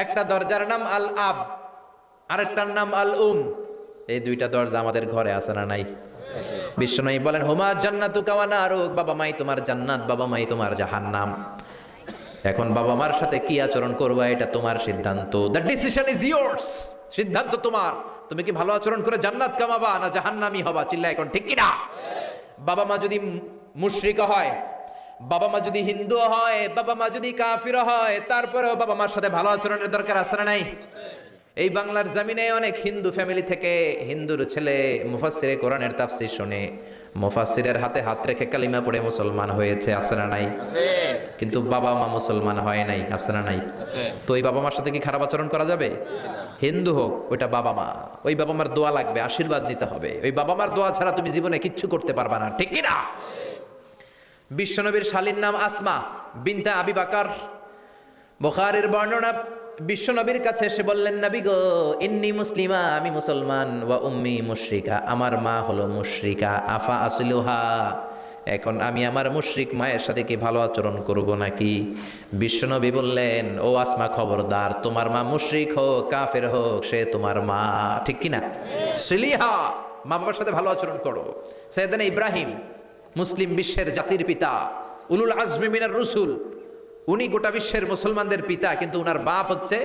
একটা দরজার নাম আল আব, আরেকটার নাম আল এই দুইটা দরজা আমাদের ঘরে আছে না নাই? বিশ্বনবী বলেন হুমা জান্নাতুকা ওয়া নারুক, বাবা মাই তোমার জান্নাত, বাবা মাই তোমার জাহান্নাম। এখন বাবা মার সাথে কি আচরণ করবা এটা তোমার সিদ্ধান্ত, দ্য ডিসিশন ইজ ইয়ার্স, সিদ্ধান্ত তোমার। তুমি কি ভালো আচরণ করে জান্নাত কামাবা না জাহান্নামী হবা? চিল্লা এখন, ঠিক কি না? বাবা মা যদি মুশরিক হয়, বাবা মা যদি হিন্দু হয়, বাবা মা যদি কাফির হয়, তারপরেও বাবা মার সাথে ভালো আচরণের দরকার আছে না নাই? এই বাংলার জমিনে অনেক হিন্দু ফ্যামিলি থেকে হিন্দুর ছেলে মুফাসসিরে কোরআনের তাফসীর শুনে মুফাসসিরের হাতে হাত রেখে কালিমা পড়ে মুসলমান হয়েছে, আছে না নাই? কিন্তু বাবা মা মুসলমান হয় নাই, আছে না নাই? তো ওই বাবা মার সাথে কি খারাপ আচরণ করা যাবে? হিন্দু হোক, ওইটা বাবা মা, ওই বাবা মার দোয়া লাগবে, আশীর্বাদ নিতে হবে। ওই বাবা মার দোয়া ছাড়া তুমি জীবনে কিচ্ছু করতে পারবা না, ঠিক কি না? বিশ্বনবীর শালীর নাম আসমা বিনতে আবি বকর। বুখারীর বর্ণনা, বিশ্বনবীর কাছে এসে বললেন নবী গো ইন্নী মুসলিমা, আমি মুসলমান, ওয়া উম্মি মুশরিকা, আমার মা হলো মুশরিকা, আফা আসিলুহা, এখন আমি আমার মুশরিক মায়ের সাথে কি ভালো আচরণ করব নাকি? বিশ্বনবী বললেন ও আসমা খবরদার, তোমার মা মুশরিক হোক কাফের হোক সে তোমার মা, ঠিক কি না? সিলিহা, মা বাবার সাথে ভালো আচরণ করো। সাইয়েদনা ইব্রাহিম মুসলিম বিশ্বের জাতির পিতা, উলুল আজমি মিনার রসুল, উনি গোটা বিশ্বের মুসলমানদের পিতা, কিন্তু উনার বাপ হচ্ছে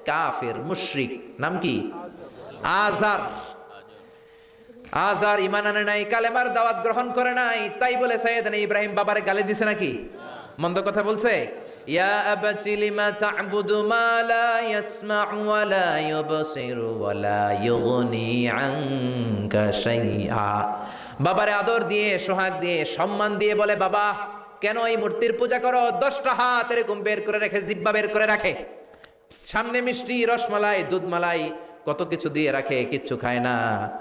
কাফের মুশরিক। নাম কি? আজার। আজার ঈমান আনে নাই, কালেমার দাওয়াত গ্রহণ করে নাই, তাই বলে সাইয়েদনা ইব্রাহিম বাবারে গালি দিছে নাকি? মন্দ কথা বলছে? ইয়া আবাতি লিমা তা'বুদু মা লা ইয়াসমা'ু ওয়া লা ইউবসিরু ওয়া লা ইউগনি আনকা শাইআ। বাবারে আদর দিয়ে, সোহাগ দিয়ে, সম্মান দিয়ে বলে বাবা কেন এই মূর্তির পূজা করো? 10টা হাত এরকম বের করে রেখে, জিহ্বা বের করে রাখে, সামনে মিষ্টি, রসমালাই, দুধমালাই, কত কিছু দিয়ে রাখে, কিচ্ছু খায় না।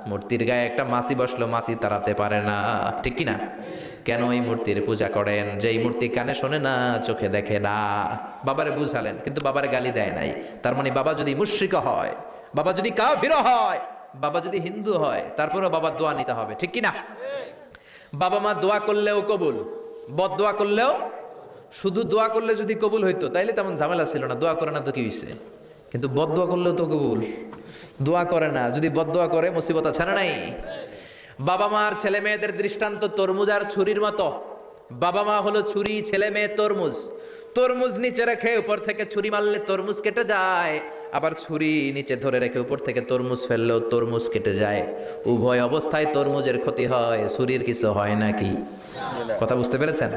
মূর্তির গায়ে একটা মাছি বসলো, মাছি তাড়াতে পারে না, ঠিক কি না? কেন এই মূর্তির পূজা করেন? যে এই মূর্তি কানে শোনে না, চোখে দেখে না। বাবারে বুঝালেন, কিন্তু বাবারে গালি দেয় নাই। তার মানে বাবা যদি মুশরিক হয়, বাবা যদি কাফির হয়, বাবা যদি হিন্দু হয়, তারপরেও বাবার দোয়া নিতে হবে, ঠিক কি না? বাবা মা দোয়া করলেও কবুল, বদ দোয়া করলেও। শুধু দোয়া করলে যদি কবুল হইতো তাইলে তেমন ঝামেলা ছিল না, দোয়া করে না তো কি হইছে? কিন্তু বদ দোয়া করলেও তো কবুল, দোয়া করে না, যদি বদ দোয়া করে মুসিবত আছে না নাই? বাবা মার ছেলে মেয়েদের দৃষ্টান্ত তরমুজ আর ছুরির মতো। বাবা মা হলো ছুরি, ছেলে মেয়ে তরমুজ। তরমুজ নিচে রেখে উপর থেকে ছুরি মারলে তরমুজ কেটে যায়, আবার ছুরি নিচে ধরে রেখে উপর থেকে তরমুজ ফেললেও তরমুজ কেটে যায়। উভয় অবস্থায় তরমুজের ক্ষতি হয়, ছুরির কিছু হয় নাকি? কথা বুঝতে পেরেছেন?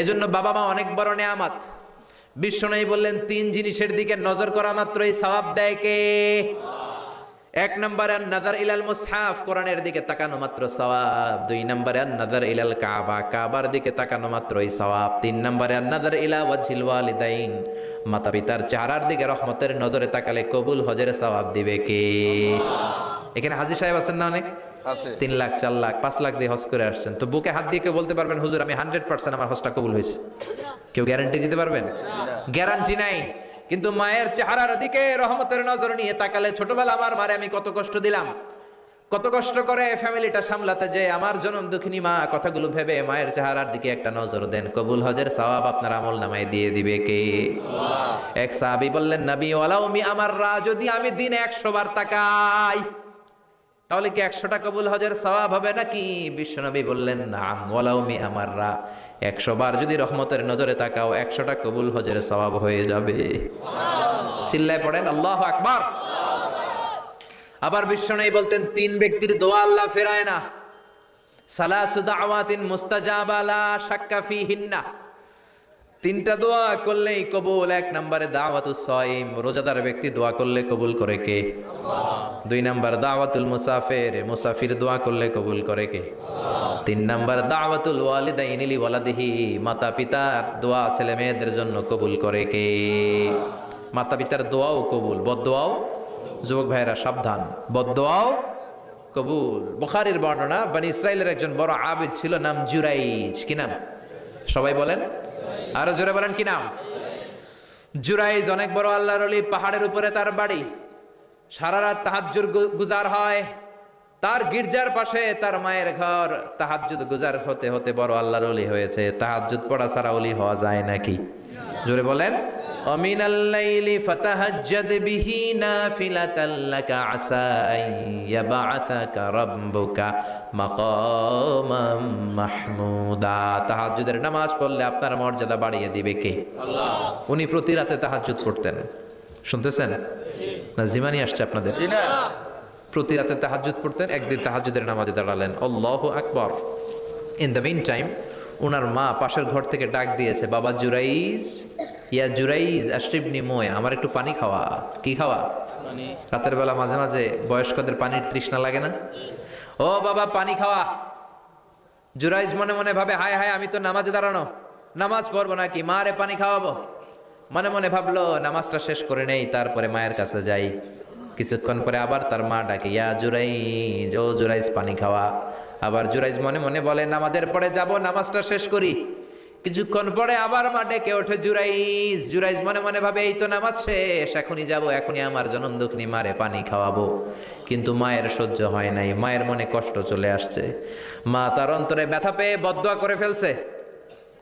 এজন্য বাবা মা অনেক বড় নেয়ামত। বিশ্বনবী বললেন 3 জিনিসের দিকে নজর করা মাত্রই সওয়াব দেয় কে? 1 নম্বরে নাযার ইলাল মুসহাফ, কোরআনের দিকে তাকানো মাত্র সওয়াব। 2 নম্বরে নাযার ইলাল কাবা, কাবার দিকে তাকানো মাত্রই সওয়াব। 3 নম্বরে নাযার ইলা ওয়াজহিল ওয়ালিদাইন, মাতা পিতার চেহারার দিকে রহমতের নজরে তাকালে কবুল হজের সওয়াব দিবে কে? এখানে হাজী সাহেব আছেন না অনেক? আছে। 3 লাখ 4 লাখ 5 লাখ দিয়ে হজ করে আসছেন, তো বুকে হাত দিয়ে কেউ বলতে পারবেন হুজুর আমি 100% আমার হজটা কবুল হয়েছে? কেউ গ্যারান্টি দিতে পারবেন? গ্যারান্টি নাই। কিন্তু মায়ের চেহারার দিকে রহমতের নজর নিয়ে তাকালে, ছোটবেলা আমার মারে আমি কত কষ্ট দিলাম, কত কষ্ট করে ফ্যামিলিটা সামলাতে, যে আমার জনম দুঃখিনী মা, কথাগুলো ভেবে মায়ের চেহারার দিকে একটা নজর দেন, কবুল হজের সওয়াব আপনার আমল নামায় দিয়ে দিবে কে? এক সাহাবী বললেন, নবী ওয়ালাউ মি আমাররা, যদি আমি দিনে 100 বার তাকাই তাহলে কি 100টা কবুল হজের সওয়াব হবে নাকি? বিশ্বনবী বললেন, নাম, ওয়ালাউ মি আমাররা, 100 বার যদি রহমতের নজরে তাকাও 100টা কবুল হজের সওয়াব হয়ে যাবে। চিল্লায় পড়েন আল্লাহু আকবার। আবার বিশ্বনবী বলতেন, 3 ব্যক্তির দোয়া আল্লাহ ফেরায় না, সালাসু দাওয়াতিন মুস্তাজাবা লা শাক্কা ফিহিন্না, 3টা দোয়া করলেই কবুল। 1 নম্বরে দাওয়াতুস সাইম, রোজাদার ব্যক্তি দোয়া করলে কবুল করে কে? আল্লাহ। 2 নম্বর দাওয়াতুল মুসাফির, মুসাফির দোয়া করলে কবুল করে কে? আল্লাহ। 3 নম্বর দাওয়াতুল ওয়ালিদাইনি লি ওয়ালাদিহি, মাতা পিতার দোয়া ছেলে মেয়েদের জন্য কবুল করে কে? মাতা পিতার দোয়াও কবুল, বদদোয়াও, যুবক ভাইরা সাবধান, বদদোয়াও কবুল। বুখারীর বর্ণনা, বনি ইসরাইলের একজন বড় আবিদ ছিল, নাম জুরাইজ। কি নাম? সবাই বলেন, আরো জোরে বলেন, কি নাম? জুরাইজ অনেক বড় আল্লাহর ওলি, পাহাড়ের উপরে তার বাড়ি। সারা রাত তাহাজ্জুদ গুজার হয়, তার গির্জার পাশে তার মায়ের ঘর। তাহাজ্জুদ গুজার হতে হতে বড় আল্লাহর ওলি হয়েছে। তাহাজ্জুদ পড়া ছাড়া ওলি হওয়া যায় নাকি? জোরে বলেন। অমিনাল লাইলি ফাতাহাজ্জাদ বিহি নাফিলাতাল লাকা আসা আন ইয়াবআসাকা রাব্বুকা মাকামাম মাহমুদা। তাহাজ্জুদের নামাজ পড়লে আপনার মর্যাদা বাড়িয়ে দিবে কে? আল্লাহ। উনি প্রতি রাতে তাহাজ্জুদ পড়তেন। শুনতেছেন না? জিমানি আসছে আপনাদের? জি না। প্রতি রাতে তাহাজ্জুদ পড়তেন। একদিন তাহাজ্জুদের নামাজে দাঁড়ালেন, আল্লাহু আকবার। ইন দ্য মিন টাইম ওনার মা পাশের ঘর থেকে ডাক দিয়েছে, বাবা জুরাইজ, ইয়া জুরাইজ আশরিবনি মোয়, আমার একটু পানি খাওয়া। কি খাওয়া? পানি। রাতের বেলা মাঝে মাঝে বয়স্কদের পানির তৃষ্ণা লাগে না? ও বাবা পানি খাওয়া। জুরাইজ মনে মনে ভাবে, হায় হায়, আমি তো নামাজে দাঁড়ানো, নামাজ পড়বো নাকি, মা রে পানি খাওয়াবো। মনে মনে ভাবলো নামাজটা শেষ করে নেই, তারপরে মায়ের কাছে যাই। কিছুক্ষণ পরে আবার তার মা ডাকে, ইয়া জুরাইজ, ও জুরাইজ পানি খাওয়া। আবার জুরাইজ মনে মনে বলে, নামাজের পরে যাব, নামাজটা শেষ করি। কিছুক্ষণ পরে আবার মা ডেকে ওঠে, জুরাইজ। জুরাইজ মনে মনে ভাবে, এই তো নামাজ শেষ, এখনই যাব, এখনই আমার জনম দুঃখিনী মারে পানি খাওয়াবো। কিন্তু মায়ের সহ্য হয় নাই, মায়ের মনে কষ্ট চলে আসছে। মা তার অন্তরে ব্যথা পেয়ে বদদোয়া করে ফেলছে।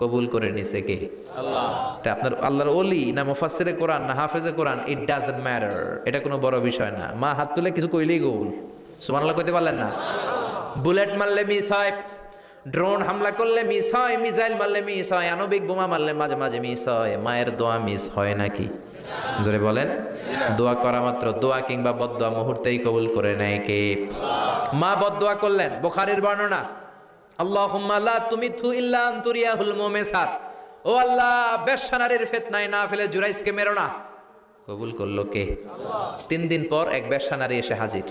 কবুল করে নিছে কে? আল্লাহ। আপনার আল্লাহর ওলি না মুফাসসিরে কোরআন না হাফেজে কোরআন, ইট ডাজন্ট ম্যাটার, এটা কোনো বড় বিষয় না। মা হাত তুলে কিছু কইলেই কবুল। সুবহানাল্লাহ কইতে পারলেন না? বুলেট মারলে মিস হয়, ড্রোন হামলা করলে মিস হয়, মিসাইল মারলে মিস হয়, আণবিক বোমা মারলে মাঝে মাঝে মিস হয়। মায়ের দোয়া মিস হয় নাকি? জোরে বলেন। দোয়া করা মাত্র, দোয়া কিংবা বদদোয়া মুহূর্তেই কবুল করে নেয় কে? মা বদদোয়া করলেন। বুখারীর বর্ণনা, আল্লাহুম্মা লা তুমিথু ইল্লা আন তুরিয়াহুল মুমিসাত, ও আল্লাহ, বেশ্যা নারীর ফিতনায় না ফেলে জুরাইজকে মেরো না। কবুল করলো কে? আল্লাহ। 3 দিন পর এক বেশ্যা নারী এসে হাজির,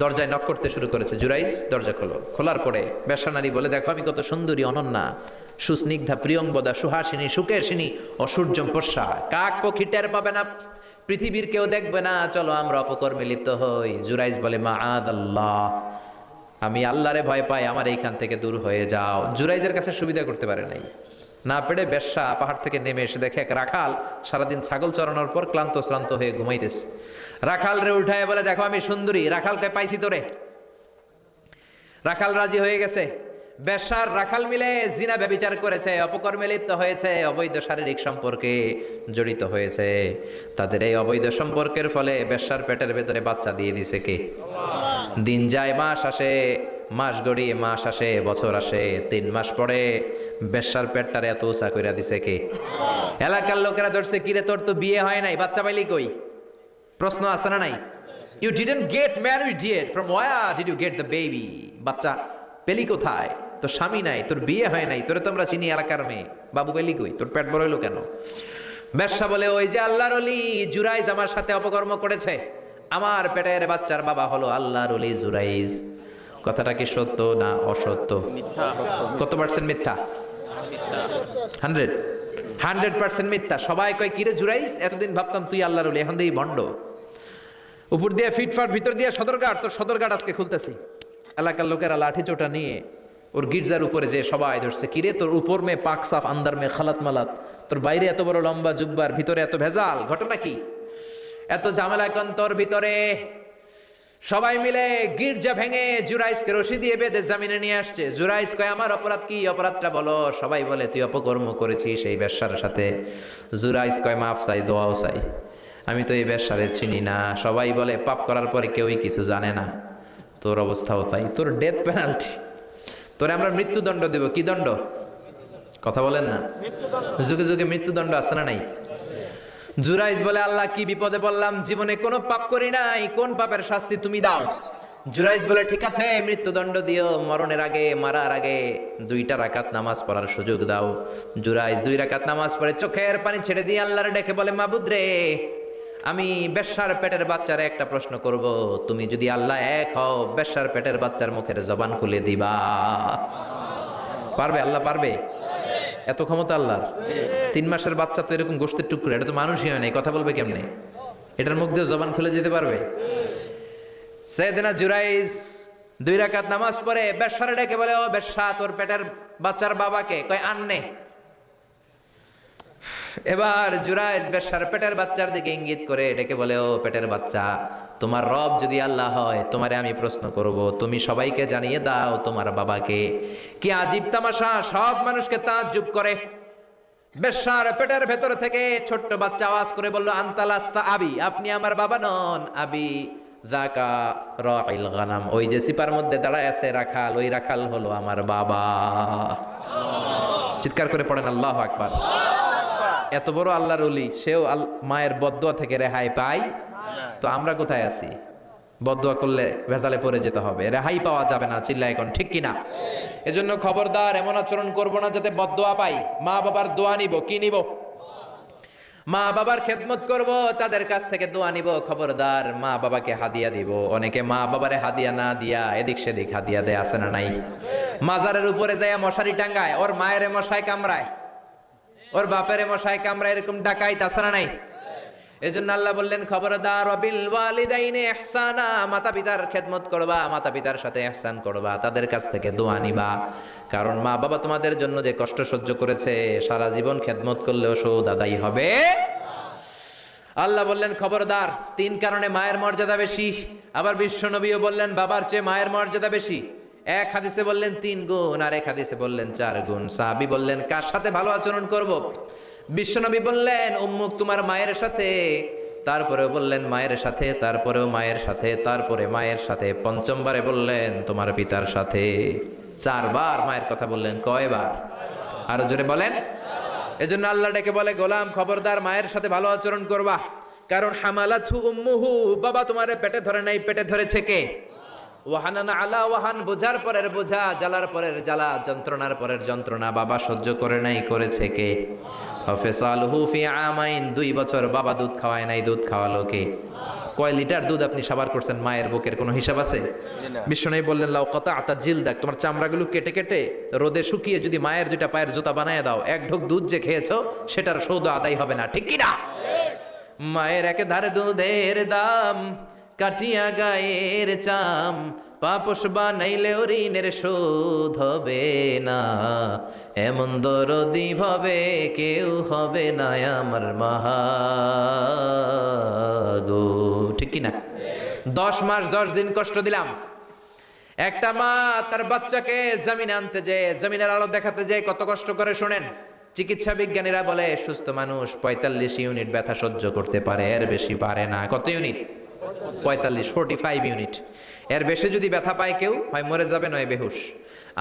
দরজায় নক করতে শুরু করেছে। জুরাইজ দরজা খোলো। খোলার পরে বেশ্যা নারী বলে, দেখো আমি কত সুন্দরী, অনন্যা, সুস্নিগ্ধা, প্রিয়ংবদা, সুহাসিনী, সুকেশিনী, অসূর্যম পোষা, কাক পক্ষী টের পাবে না, পৃথিবীর কেউ দেখবে না, চলো আমরা অপকর্মে লিপ্ত হই। জুরাইজ বলে, মাআদাল্লাহ, আমি আল্লাহরে ভয় পাই, আমার এইখান থেকে দূর হয়ে যাও। জুরাইজের কাছে সুবিধা করতে পারে নাই, না পেরে বেশ্যা পাহাড় থেকে নেমে এসে দেখে এক রাখাল সারাদিন ছাগল চড়ানোর পর ক্লান্ত শ্রান্ত হয়ে ঘুমাইতেছে। রাখাল রে উঠায় বলে, দেখো আমি সুন্দরী। রাখালকে পাইছি তোরে। রাখাল রাজি হয়ে গেছে। বেশ্যার রাখাল মিলে জিনা ব্যভিচার করেছে, অপকর্মে লিপ্ত হয়েছে, অবৈধ শারীরিক সম্পর্কে জড়িত হয়েছে। তাদের এই অবৈধ সম্পর্কের ফলে বেশ্যার পেটের ভেতরে বাচ্চা দিয়ে দিছে কে? দিন যায়, মাস আসে, মাস গড়িয়ে মাস আসে, বছর আসে, 3 মাস পরে বেশ্যার পেটটারে এত উঁচা কইরা দিছে কে? এলাকার লোকেরা ধরছে, কিরে তোর তো বিয়ে হয় নাই, বাচ্চা পাইলি কই? প্রশ্ন আছে না নাই? You didn't get married yet. From where did you get the baby? বাচ্চা পেলি কোথায়? তোর স্বামী নাই, তোর বিয়ে হয় নাই, তোরে তো আমরা চিনি এলাকার মেয়ে, বাবু পেলি কই? তোর পেট বড় হইলো কেন? বেশ্যা বলে, ওই যে আল্লাহর ওলি জুরাইজ আমার সাথে অপকর্ম করেছে, আমার পেটের বাচ্চার বাবা হলো আল্লাহর ওলি জুরাইজ। কথাটা কি সত্য না অসত্য? মিথ্যা। কত পার্সেন্ট মিথ্যা? 100% মিথ্যা। সবাই কয়, কিরে জুরাইজ, এতদিন ভাবতাম তুই আল্লাহর ওলি, এখন দিয়ে ভণ্ড। উপর দিয়ে ফিটফাট, ভিতর দিয়ে সদরঘাট, তোর সদরঘাট আজকে খুলতেছি। এলাকার লোকেরা লাঠি চোটা নিয়ে ওর গির্জার উপরে যে সবাই ধরছে, কিরে তোর উপর মে পাক সাফ, আন্দার মে খালাত মালাত, তোর বাইরে এত বড় লম্বা জুব্বার, ভিতরে এত ভেজাল, ঘটনা কি? এত ঝামেলা কোন তোর ভিতরে? সবাই মিলে গির্জা ভেঙে জুরাইজকে রশি দিয়ে বেঁধে জামিনে নিয়ে আসছে। জুরাইজ কয় আমার অপরাধ কি, অপরাধটা বলো। সবাই বলে তুই অপকর্ম করেছিস এই বেশ্যার সাথে। জুরাইজ কয় মাফ চাই, দোয়াও চাই, আমি তো এই বেশ্যারে চিনি না। সবাই বলে পাপ করার পরে কেউই কিছু জানে না, তোর অবস্থাও তাই, তোর ডেথ পেনাল্টি, তোরে আমরা মৃত্যুদণ্ড দেব। কি দণ্ড? কথা বলেন না, যুগে যুগে মৃত্যুদণ্ড আছে না নাই? জুরাইজ বলে আল্লাহ কি বিপদে বললাম, জীবনে কোনো পাপ করি নাই, কোন পাপের শাস্তি তুমি দাও। জুরাইজ বলে ঠিক আছে মৃত্যুদণ্ড দিও, মরণের আগে, মারার আগে 2 রাকাত নামাজ পড়ার সুযোগ দাও। জুরাইজ 2 রাকাত নামাজ পড়ে চোখের পানি ছেড়ে দিয়ে আল্লাহর ডেকে বলে মাবুদ রে, আমি বেশ্যার পেটের বাচ্চারে একটা প্রশ্ন করব, তুমি যদি আল্লাহ এক হও বেশ্যার পেটের বাচ্চার মুখের জবান খুলে দিবা। পারবে? আল্লাহ পারবে? এত ক্ষমতা আল্লাহর। 3 মাসের বাচ্চা তো এরকম গোশতের টুকরো, এটা তো মানুষই হয় না, কথা বলবে কেমনে? এটার মুখ দিয়ে জবান খুলে দিতে পারবে? সাইয়েদনা জুরাইজ 2 রাকাত নামাজ পড়ে বেশ্যারে ডেকে বলে, ও বেশ্যা, তোর পেটের বাচ্চার বাবাকে? কয় আননে। এবার জুরাইজ বেশ্যার পেটের বাচ্চার দিকে ইঙ্গিত করে ডেকে বলে, ও পেটের বাচ্চা, তোমার রব যদি আল্লাহ হয় তোমারে আমি প্রশ্ন করব, তুমি সবাইকে জানিয়ে দাও তোমার বাবাকে। কি আজীব তামাশা, সব মানুষকে তাজ্জুব করে। বেশ্যার পেটের ভেতর থেকে ছোট্ট বাচ্চা আওয়াজ করে বলল, আনতালাস্তা আবি, আপনি আমার বাবা নন। আবি যাকা রাইল গানাম, ওই যে সিপার মধ্যে দাঁড়ায় আছে রাখাল, ওই রাখাল হলো আমার বাবা। চিৎকার করে পড়েন আল্লাহু আকবার। এত বড় আল্লাহর ওলি, সেও মায়ের বদদোয়া থেকে রেহাই পায়। তো আমরা কোথায় আছি? বদদোয়া করলে ভেজালে পড়ে যেতে হবে, রেহাই পাওয়া যাবে না। চিল্লা এখন ঠিক কিনা? এজন্য খবরদার এমন আচরণ করবো না যাতে বদদোয়া পাই। মা বাবার দোয়া নিব, কি নিব? মা বাবার খেদমত করব, তাদের কাছ থেকে দোয়া নিব। খবরদার মা বাবাকে হাদিয়া দিব। অনেকে মা বাবারে হাদিয়া না দিয়া এদিক সেদিক হাদিয়া দেয়, আছে না নাই? মাজারের উপরে যায় মশারি টাঙ্গায়, ওর মায়ের মশায় কামড়ায়, ওর বাপের মশায় কামড়ায়, এরকম ডাকাইত আছে না নাই? এজন্য আল্লাহ বললেন খবরদার ওয়াবিল ওয়ালিদাইনি ইহসানা, মাতা পিতার খেদমত করবা, মাতা পিতার সাথে ইহসান করবা, তাদের কাছ থেকে দোয়া নিবা। কারণ মা বাবা তোমাদের জন্য যে কষ্ট সহ্য করেছে, সারা জীবন খেদমত করলেও সুদ আদায় হবে। আল্লাহ বললেন খবরদার, 3 কারণে মায়ের মর্যাদা বেশি। আবার বিশ্বনবীও বললেন বাবার চেয়ে মায়ের মর্যাদা বেশি। এক হাদিসে বললেন 3 গুণ, আর এক হাদিসে বললেন 4 গুণ। সাহাবী বললেন কার সাথে ভালো আচরণ করব? বিশ্বনবী বললেন উম্মুক, তোমার মায়ের সাথে। তারপরেও বললেন মায়ের সাথে, তারপরেও মায়ের সাথে, তারপরে মায়ের সাথে, পঞ্চমবারে বললেন তোমার পিতার সাথে। 4 বার মায়ের কথা বললেন। কয়বার? আরো জোরে বলেন। এজন্য আল্লাহ ডেকে বলে গোলাম খবরদার মায়ের সাথে ভালো আচরণ করবা। কারণ হামালাতহু উম্মুহু, বাবা তোমারে পেটে ধরে নাই, পেটে ধরেছে কে? ওয়াহানান আলা ওয়াহান, বোঝার পরের বোঝা, জ্বালার পরের জ্বালা, যন্ত্রণার পরের যন্ত্রণা বাবা সহ্য করে নাই, করেছে কে? ফিসালহু ফি আমাইন, 2 বছর বাবা দুধ খাওয়ায় নাই, দুধ খাওয়ালো কে? কয় লিটার দুধ আপনি সাবার করছেন মায়ের বুকের, কোনো হিসাব আছে? বিশ্বনবী বললেন লাউ কাতাআতা জিলদাক, তোমার চামড়াগুলো কেটে কেটে রোদে শুকিয়ে যদি মায়ের 2টা পায়ের জুতা বানায় দাও, 1 ঢোক দুধ যে খেয়েছো সেটার সৌদ আদায় হবে না। ঠিক কি না? মায়ের একেধারে দুধের দাম, কাটিয়া গায়ের চাম, পাপস বানাইলেও ঋণের শোধ হবে না। এমন দরদি ভাবে কেউ হবে না আমার মাগো। ঠিক কি না? 10 মাস 10 দিন কষ্ট দিলাম। একটা মা তার বাচ্চাকে জমিনে আনতে যেয়ে, জমিনের আলো দেখাতে যেয়ে কত কষ্ট করে শোনেন। চিকিৎসা বিজ্ঞানীরা বলে সুস্থ মানুষ 45 ইউনিট ব্যথা সহ্য করতে পারে, এর বেশি পারে না। কত ইউনিট? 45 ইউনিট। এর বেশি যদি ব্যথা পায় কেউ, হয় মরে যাবে নয় বেহুশ।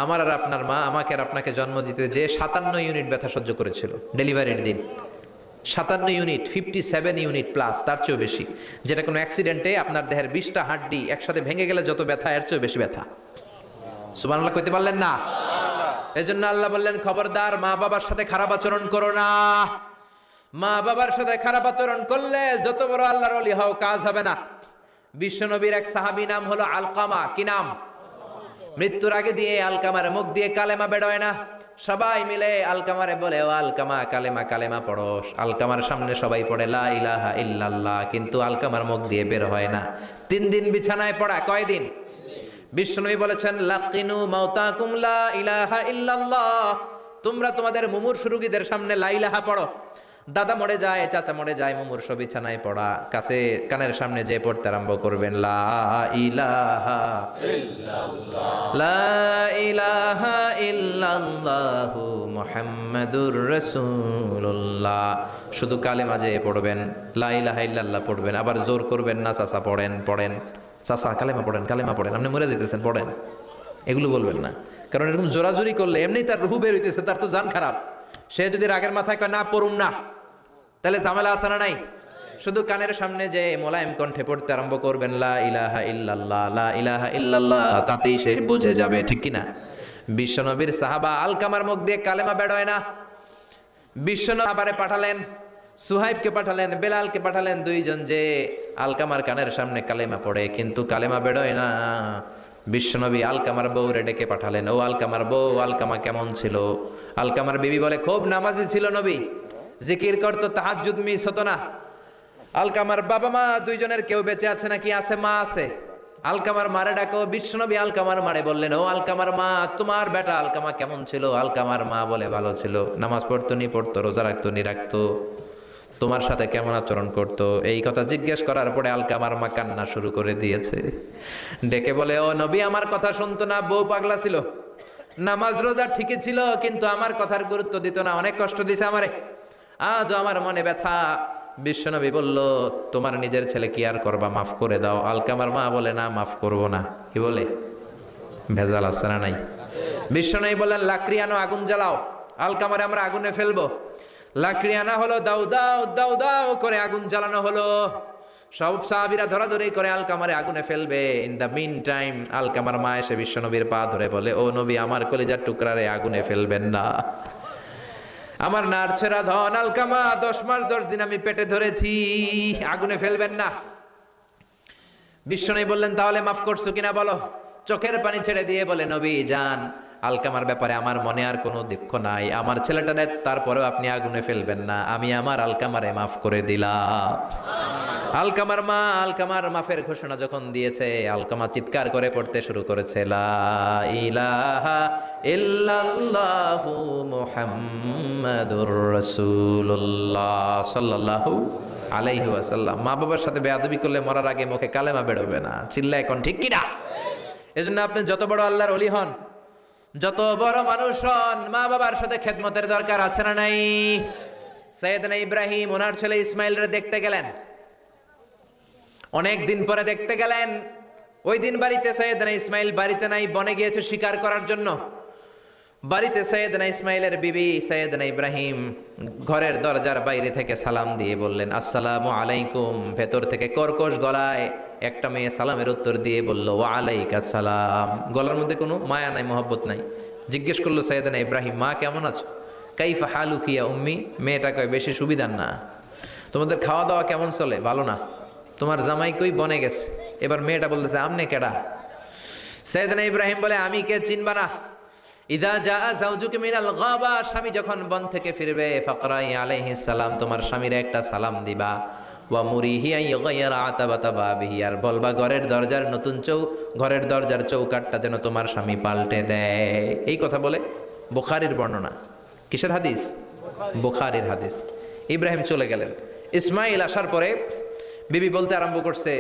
আমার আর আপনার মা আমাকে আর আপনাকে জন্ম দিতে যে 57 ইউনিট ব্যথা সহ্য করেছিল ডেলিভারির দিন। 57 ইউনিট, 57 ইউনিট প্লাস, তার চেয়েও বেশি। যেটা কোনো অ্যাক্সিডেন্টে আপনার দেহের 20টা হাড্ডি একসাথে ভেঙে গেলে যত ব্যথা, এর চেয়েও বেশি ব্যথা। সুবহানাল্লাহ কইতে পারলেন না? এজন্য আল্লাহ বললেন খবরদার মা বাবার সাথে খারাপ আচরণ করো না। মা বাবার সাথে খারাপ আচরণ করলে যত বড় আল্লাহর ওলি হও কাজ হবে না। বিশ্বনবীর এক সাহাবী নাম হলো আলকামা। কি নাম? মৃত্যুর আগে দিয়ে আলকামার মুখ দিয়ে কালেমা বেরোয় না। সবাই মিলে আলকামারে বলে ও আলকামা কালেমা, কালেমা পড়ো। আলকামার সামনে সবাই পড়ে লা ইলাহা ইল্লাল্লাহ, কিন্তু আলকামার মুখ দিয়ে বের হয় না। 3 দিন বিছানায় পড়া। কয় দিন? বিশ্বনবী বলেছেন লাকিনু মাউতাকুম লা ইলাহা ইল্লাল্লাহ, তোমরা তোমাদের মুমূর্ষু রোগীদের সামনে লা ইলাহা পড়ো। দাদা মরে যায়, চাচা মরে যায়, মুমূর্ষ বিছানায় পড়া, কাছে কানের সামনে যে পড়তে আরম্ভ করবেন লা ইলাহা লা ইলাহা ইল্লাল্লাহু মুহাম্মাদুর রাসূলুল্লাহ। শুধু কালেমা যে পড়বেন, লা ইলাহা ইল্লাল্লাহ পড়বেন, আবার জোর করবেন না চাচা পড়েন চাচা কালেমা পড়েন, আপনি মরে যেতেছেন পড়েন, এগুলো বলবেন না। কারণ এরকম জোরাজুরি করলে এমনি তার রুহু বের হইতেছে, তার তো জান খারাপ। সে যদি রাগের মাথায় কয় না পড়ুন না, তাহলে ঝামেলা আছে না নাই? শুধু কানের সামনে যে মোলায়েম কণ্ঠে পড়তে আরম্ভ করবেন লা ইলাহা ইল্লাল্লাহ লা ইলাহা ইল্লাল্লাহ, তাতেই সে বুঝে যাবে, ঠিক কিনা? বিশ্বনবীর সাহাবা আলকামার মুখ দিয়ে কালেমা বের হয় না। বিশ্বনবী আবারে পাঠালেন, সুহাইবকে পাঠালেন, বেলালকে পাঠালেন, দুইজন যে আলকামার কানের সামনে কালেমা পড়ে, কিন্তু কালেমা বের হয় না। বিশ্বনবী আলকামার বউরে ডেকে পাঠালেন। ও আলকামার বউ, আলকামা কেমন ছিল? আলকামার বিবি বলে খুব নামাজি ছিল নবী, জিকির করতো, তাহাজ্জুদ মিস হতো না। আলকামার বাবা মা দুইজনের কেউ বেঁচে আছে নাকি? আছে, মা আছে। আলকামার মারে ডাকো। বিশ্বনবী আলকামার মারে বললেন, ও আলকামার মা, তোমার বেটা আলকামা কেমন ছিল? আলকামার মা বলে ভালো ছিল, নামাজ পড়তো নি পড়তো, রোজা রাখতো নি রাখতো, তোমার সাথে কেমন আচরণ করতো। এই কথা জিজ্ঞেস করার পরে আলকামার মা কান্না শুরু করে দিয়েছে। ডেকে বলে, ও নবী, আমার কথা শুনতো না, বউ পাগলা ছিল, নামাজ রোজা ঠিকই ছিল, কিন্তু আমার কথার গুরুত্ব দিত না, অনেক কষ্ট দিছে আমারে, আজও আমার মনে ব্যথা। বিশ্বনবী বলল, তোমার নিজের ছেলে কি আর করবা, মাফ করে দাও। আলকামার মা বলে, না মাফ করবো না। কি বলে? ভেজাল আছে না নাই? বিশ্বনবী বললেন, লাকড়ি আনো, আগুন জ্বালাও, আলকামারে আমরা আগুনে ফেলবো। লাকড়ি আনা হলো, দাও দাও দাও দাও করে আগুন জ্বালানো হলো। সব সাহাবীরা ধরাধরি করে আলকামারে আগুনে ফেলবে। ইন দ্য মিন টাইম আলকামার মা এসে বিশ্বনবীর পা ধরে বলে, ও নবী, আমার কলিজার টুকরারে আগুনে ফেলবেন না, আমার নারছেরা ধন আলকামা 10 মাস 10 দিন আমি পেটে ধরেছি, আগুনে ফেলবেন না। বিশ্বনবী বললেন, তাহলে মাফ করছো কিনা বলো। চোখের পানি ছেড়ে দিয়ে বলে, নবী যান, আলকামার ব্যাপারে আমার মনে আর কোনো দুঃখ নাই, আমার ছেলেটা নেই, তারপরেও আপনি আগুনে ফেলবেন না, আমি আমার আলকামারে মাফ করে দিলাম। আলকামার মা আলকামার মাফের ঘোষণা যখন দিয়েছে, আলকামা চিৎকার করে পড়তে শুরু করেছে, লা ইলাহা ইল্লাল্লাহু মুহাম্মাদুর রাসূলুল্লাহ সাল্লাল্লাহু আলাইহি ওয়াসাল্লাম। মা বাবার সাথে বেয়াদবি করলে মরার আগে মুখে কালেমা বেরোবে না। চিল্লা এখন ঠিক কিনা? এজন্য আপনি যত বড় আল্লাহর ওলি হন, যত বড় মানুষ হন, মা বাবার সাথে খেদমতের দরকার আছে না নাই? সাইয়েদনা ইব্রাহিম ওনার ছেলে ইসমাইলরে দেখতে গেলেন, অনেক দিন পরে দেখতে গেলেন। ওই দিন বাড়িতে সাইয়েদনা ইসমাইল বাড়িতে নাই, বনে গিয়েছে শিকার করার জন্য। বাড়িতে সাইয়েদনা ইসমাইলের বিবি সাইয়েদনা ইব্রাহিম ঘরের দরজার বাইরে থেকে সালাম দিয়ে বললেন, আসসালামু আলাইকুম। ভেতর থেকে কর্কশ গলায় একটা মেয়ে সালামের উত্তর দিয়ে বলল, ওয়া আলাইকাস সালাম। গলার মধ্যে কোনো মায়া নাই, মহব্বত নাই। জিজ্ঞেস করলো সাইয়েদনা ইব্রাহিম, মা কেমন আছো? কাইফা হালুকি ইয়া উম্মি। মেয়েটা কয়, বেশি সুবিধার না, তোমাদের খাওয়া দাওয়া কেমন চলে? ভালো না। তোমার জামাই কই? বনে গেছে। এবার মেয়েটা বলতেছে, আমনে কেডা? সাইয়েদনা ইব্রাহিম বলে, আমি কে চিনবা না? ইদা জা যাওজুকা মিনাল গাবা, স্বামী যখন বন থেকে ফিরবে, ফাকরাই আলাইহিস সালাম, তোমার স্বামীর একটা সালাম দিবা। ওয়া মুরিহি আন ইয়াগাইরা আতাবাতা বাবিহি, আর বলবা ঘরের দরজার চৌকাটটা যেন তোমার স্বামী পাল্টে দেয়। এই কথা বলে বুখারীর বর্ণনা। কিসের হাদিস? বুখারীর হাদিস। ইব্রাহিম চলে গেলেন। ইসমাইল আসার পরে বিবি বলতে আরম্ভ করছে,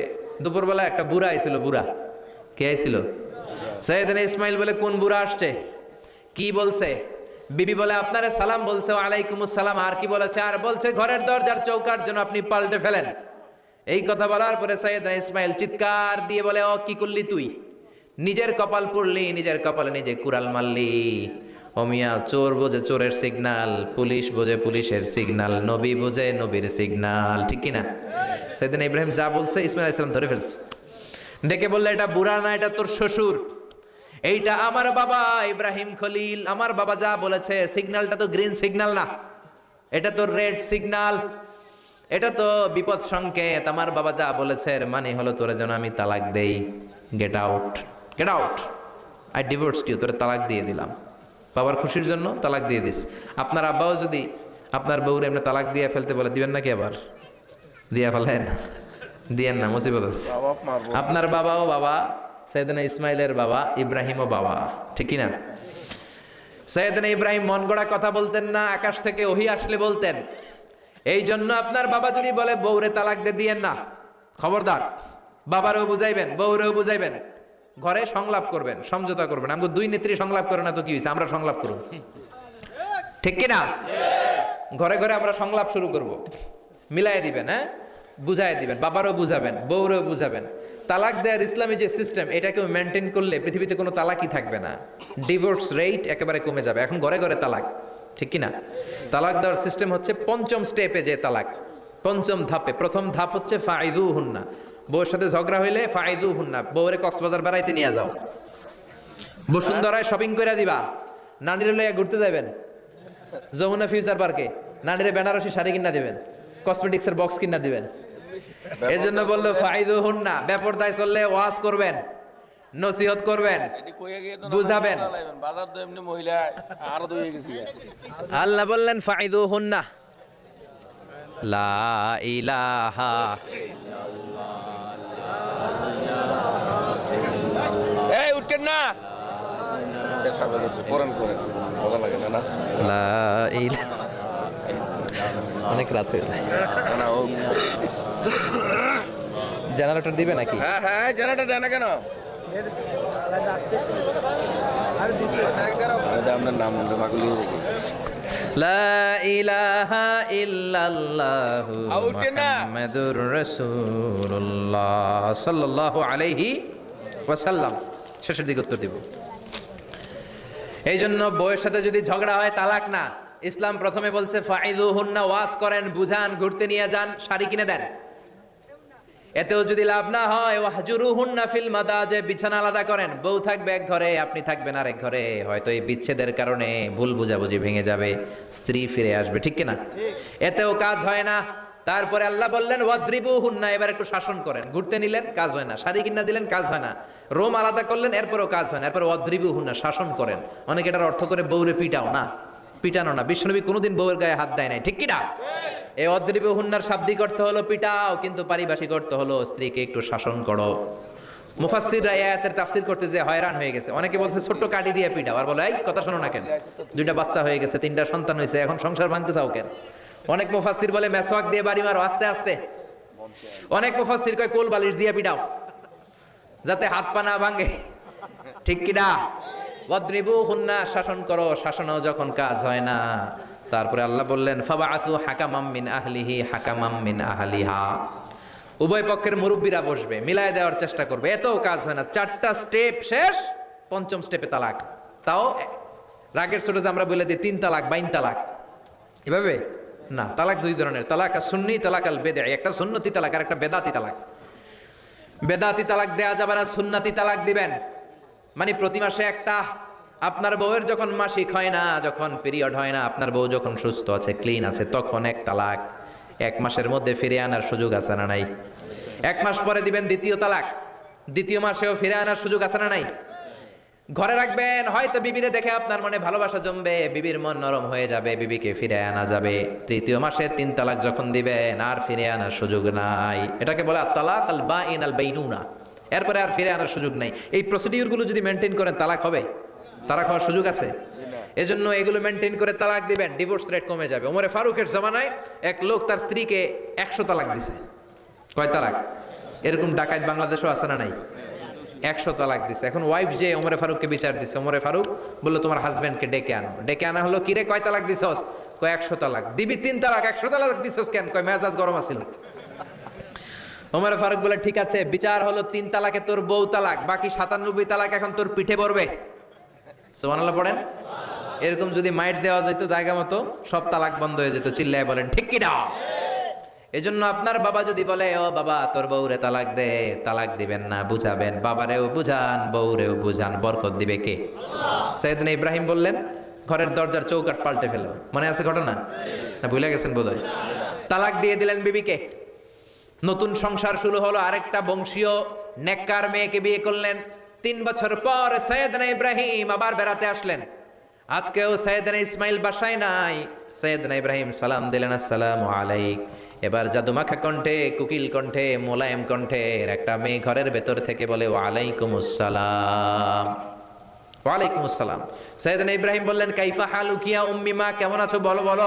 দুপুরবেলা একটা বুড়া আইছিল। বুড়া কে আইছিল? সাইয়েদনা ইসমাইল বলে, কোন বুড়া আসছে? কি বলছে? বিবি বলে, আপনারে সালাম বলছে। ওয়ালাইকুমুস সালাম। আর কি বলেছে? আর বলছে ঘরের দরজার চৌকাট যেন আপনি পাল্টে ফেলেন। এই কথা বলার পরে সাইয়েদনা ইসমাইল চিৎকার দিয়ে বলে, ও কি করলি তুই? নিজের কপাল পুড়লি, নিজের কপালে নিজে কুড়াল মারলি। অমিয়া, চোর বোঝে চোরের সিগনাল, পুলিশ বোঝে পুলিশের সিগনাল, নবী বোঝে নবীর সিগনাল, ঠিক কিনা? সাইয়েদনা ইব্রাহিম যা বলছে ইসমাইল আলাইহিস সালাম ধরে ফেলছে। ডেকে বললে, এটা বুড়া না, এটা তোর শ্বশুর, এইটা আমার বাবা ইব্রাহিম খলিল। আমার বাবা যা বলেছে, সিগন্যালটা তো গ্রিন সিগন্যাল না, এটা তো রেড সিগন্যাল, এটা তো বিপদ সংকেত। আমার বাবা যা বলেছে এর মানে হলো তোরে যেন আমি তালাক দেই। Get out, get out, I divorced you, তোরে তালাক দিয়ে দিলাম। বাবার খুশির জন্য তালাক দিয়ে দিস। আপনার আব্বাও যদি আপনার বউরে এমনি তালাক দিয়ে ফেলতে বলে, দিবেন নাকি? আবার দিয়া ফেলেন, দিয়েন না, মুসিবত আছে। আপনার বাবাও বাবা, সাইয়েদনা ইসমাইলের বাবা, ইব্রাহিমও বাবা, ঠিক না? সাইয়েদনা ইব্রাহিম মন গড়া কথা বলতেন না, আকাশ থেকে ওহী আসলে বলতেন। এই জন্য আপনার বাবা যদি বলে বউরে তালাক দিয়েন না, খবরদার, বাবারেও বুঝাইবেন, বউরেও বুঝাইবেন, ঘরে সংলাপ করবেন, সমঝোতা করবেন। আমাকে দুই নেত্রী সংলাপ করে না তো কি হয়েছে, আমরা সংলাপ করব, ঠিক কিনা? ঘরে ঘরে আমরা সংলাপ শুরু করব, মিলাই দিবেন, হ্যাঁ, বুঝাই দিবেন, বাবারও বুঝাবেন, বউরেও বুঝাবেন। তালাক দেওয়ার ইসলামী যে সিস্টেম, এটাকেও মেনটেন করলে পৃথিবীতে কোনো তালাকই থাকবে না, ডিভোর্স রেট একেবারে কমে যাবে। এখন ঘরে ঘরে তালাক, ঠিক কিনা? তালাক দেওয়ার সিস্টেম হচ্ছে পঞ্চম স্টেপে যে তালাক, পঞ্চম ধাপে। প্রথম ধাপ হচ্ছে ফাইদু হুন্না, বউর সাথে ঝগড়া হইলে ফাইদু হুন্না, বউরে কক্সবাজার বেড়াইতে নিয়ে যাও, বসুন্ধরায় শপিং করে দিবা, নানিরে লইয়া ঘুরতে যাবেন যমুনা ফিউচার পার্কে, নানিরে বেনারসি শাড়ি কিনা দিবেন, কসমেটিক্সের বক্স কিনা দিবেন। এই জন্য বললো ফাইদু হুন্না, বেপরদায় চললে ওয়াজ করবেন, নসিহত করবেন, বুঝাবেন। আল্লাহ বললেন ফাইদু হুন্না, লা ইলাহা, এই উঠেন না, লা ইলাহা, অনেক রাত হয়ে যায়, জেনারেটর দিবে নাকি? হ্যাঁ হ্যাঁ, জেনারেটর দেয় না কেন? আপনার নাম লা ইলাহা ইল্লাল্লাহু মুহাম্মাদুর রাসূলুল্লাহ সাল্লাল্লাহু আলাইহি ওয়াসাল্লাম। শেষের দিকে উত্তর দিব। এই জন্য বউয়ের সাথে যদি ঝগড়া হয় তালাক না, ইসলাম প্রথমে বলছে ফাইদুহুন্না, ওয়াজ করেন, বুঝান, ঘুরতে নিয়ে যান, শাড়ি কিনে দেন। এতেও যদি লাভ না হয় ওয়াহজুরুহুন্না ফিল মাদাজি, বিছানা আলাদা করেন, বউ থাকবে এক ঘরে, আপনি থাকবেন আরেক ঘরে। হয়তো এই বিচ্ছেদের কারণে ভুল বুঝাবুঝি ভেঙে যাবে, স্ত্রী ফিরে আসবে, ঠিক কিনা? এতেও কাজ হয় না। তারপরে আল্লাহ বললেন ওয়াদ্রিবুহুন্না, এবার একটু শাসন করেন। ঘুরতে নিলেন, কাজ হয় না, শাড়ি কিনা দিলেন, কাজ হয় না, রোম আলাদা করলেন, এরপরও কাজ হয় না, এরপর ওয়াদ্রিবুহুন্না, শাসন করেন। অনেকে এটার অর্থ করে বউরে পিটাও না, পিটানো না। বিশ্বনবী কোনোদিন বউয়ের গায়ে হাত দেয় নাই, ঠিক কিনা? এই অদ্রিবুহুন্নার শাব্দিক অর্থ হলো পিটাও, কিন্তু পারিভাষিক অর্থ হলো স্ত্রীকে একটু শাসন করো। মুফাসসিররা এই আয়াতের তাফসীর করতে যে হয়রান হয়ে গেছে। অনেকে বলছে ছোট্ট কাঠি দিয়ে পিটাও, আর বলে এই কথা শোনো না কেন, দুইটা বাচ্চা হয়ে গেছে, তিনটা সন্তান হয়েছে, এখন সংসার ভাঙতে চাও কেন? অনেক মুফাসসির বলে মেসওয়াক দিয়ে বাড়ি মারো আস্তে আস্তে। অনেক মুফাসসির কয় কোল বালিশ দিয়ে পিটাও, যাতে হাত পা না ভাঙে, ঠিক কিনা? ওয়াদ্রিবুহুন্না, শাসন করো। শাসনেও যখন কাজ হয় না, তারপরে আল্লাহ বললেন ফাবাআসু হাকামাম মিন আহলিহি হাকামাম মিন আহলিহা, উভয় পক্ষের মুরব্বীরা বসবে, মিলায় দেওয়ার চেষ্টা করবে। এতও কাজ হয় না, চারটা স্টেপ শেষ, পঞ্চম স্টেপে তালাক। তাও রাগের ছোট যে আমরা বলে দিই 3 তালাক, 22 তালাক, এভাবে না। তালাক দুই ধরনের, তালাক সুন্নি, তালাক আল বেদঈ। একটা সুন্নতি তালাক আর একটা বেদাতি তালাক। বেদাতি তালাক দেয়া যাবে না, সুন্নতি তালাক দিবেন। মানে প্রতি মাসে একটা, আপনার বউয়ের যখন মাসিক হয় না, যখন পিরিয়ড হয় না, আপনার বউ যখন সুস্থ আছে, ক্লিন আছে, তখন এক তালাক। 1 মাসের মধ্যে ফিরে আনার সুযোগ আছে না নাই? 1 মাস পরে দিবেন দ্বিতীয় তালাক, দ্বিতীয় মাসেও ফিরে আনার সুযোগ আছে না নাই? ঘরে রাখবেন, হয়তো বিবিরে দেখে আপনার মনে ভালোবাসা জমবে, বিবির মন নরম হয়ে যাবে, বিবিকে ফিরে আনা যাবে। তৃতীয় মাসে 3 তালাক যখন দিবেন, আর ফিরে আনার সুযোগ নাই। এটাকে বলে আত-তালাক আল বাইন আল বাইনুনা, এরপরে আর ফিরে আনার সুযোগ নাই। এই প্রসিডিউরগুলো যদি মেনটেন করেন, তালাক হবে? তালাক হওয়ার সুযোগ আছে? এজন্য এগুলো মেনটেন করে তালাক দিবেন, ডিভোর্স রেট কমে যাবে। ওমরে ফারুকের জামানায় এক লোক তার স্ত্রীকে 100 তালাক দিছে। কয় তালাক? এরকম ডাকাত বাংলাদেশও আছে না নাই? 100 তালাক দিছে। এখন ওয়াইফ যে ওমরে ফারুককে বিচার দিছে, ওমরে ফারুক বললো তোমার হাজবেন্ডকে ডেকে আনো। ডেকে আনা হলো, কিরে কয় তালাক দিছস? কয় 100 তালাক। দিবি 3 তালাক, 100 তালাক দিছস কেন? কয় মেজাজ গরম আছিল। ওমরে ফারুক বলে ঠিক আছে, বিচার হলো 3 তালাকে তোর বউ তালাক, বাকি 97 তালাক এখন তোর পিঠে পড়বে। সুবহানাল্লাহ পড়েন। এরকম যদি মাইট দেওয়া যেত জায়গা মতো, সব তালাক বন্ধ হয়ে যেত। চিল্লায় বলেন ঠিক কি না? এজন্য আপনার বাবা যদি বলে ও বাবা তোর বউরে তালাক দে, তালাক দিবেন না, বুঝাবেন। বাবারেও বুঝান, বউরেও বুঝান, বরকত দিবে কে? সাইয়েদনা ইব্রাহিম বললেন ঘরের দরজার চৌকাঠ পাল্টে ফেলো। মনে আছে ঘটনা? না ভুলে গেছেন বোধহয়। তালাক দিয়ে দিলেন বিবিকে, নতুন সংসার শুরু হলো। আরেকটা বংশীয় নেককার মেয়েকে বিয়ে করলেন। 3 বছর পর সাইয়েদনা ইব্রাহিম আবার বেড়াতে আসলেন। আজকেও সাইয়েদনা ইসমাইল বাসায় নাই। সাইয়েদনা ইব্রাহিম সালাম দিলেন, আসসালামু আলাইক। এবার জাদুমাখা কণ্ঠে, কুকিল কণ্ঠে, মোলায়েম কণ্ঠের একটা মেয়ে ঘরের ভেতর থেকে বলে ওয়ালাইকুমুস সালাম। ওয়ালাইকুমুস সালাম। সাইয়েদনা ইব্রাহিম বললেন কাইফা হালুকিয়া উম্মি, মা কেমন আছো বলো বলো।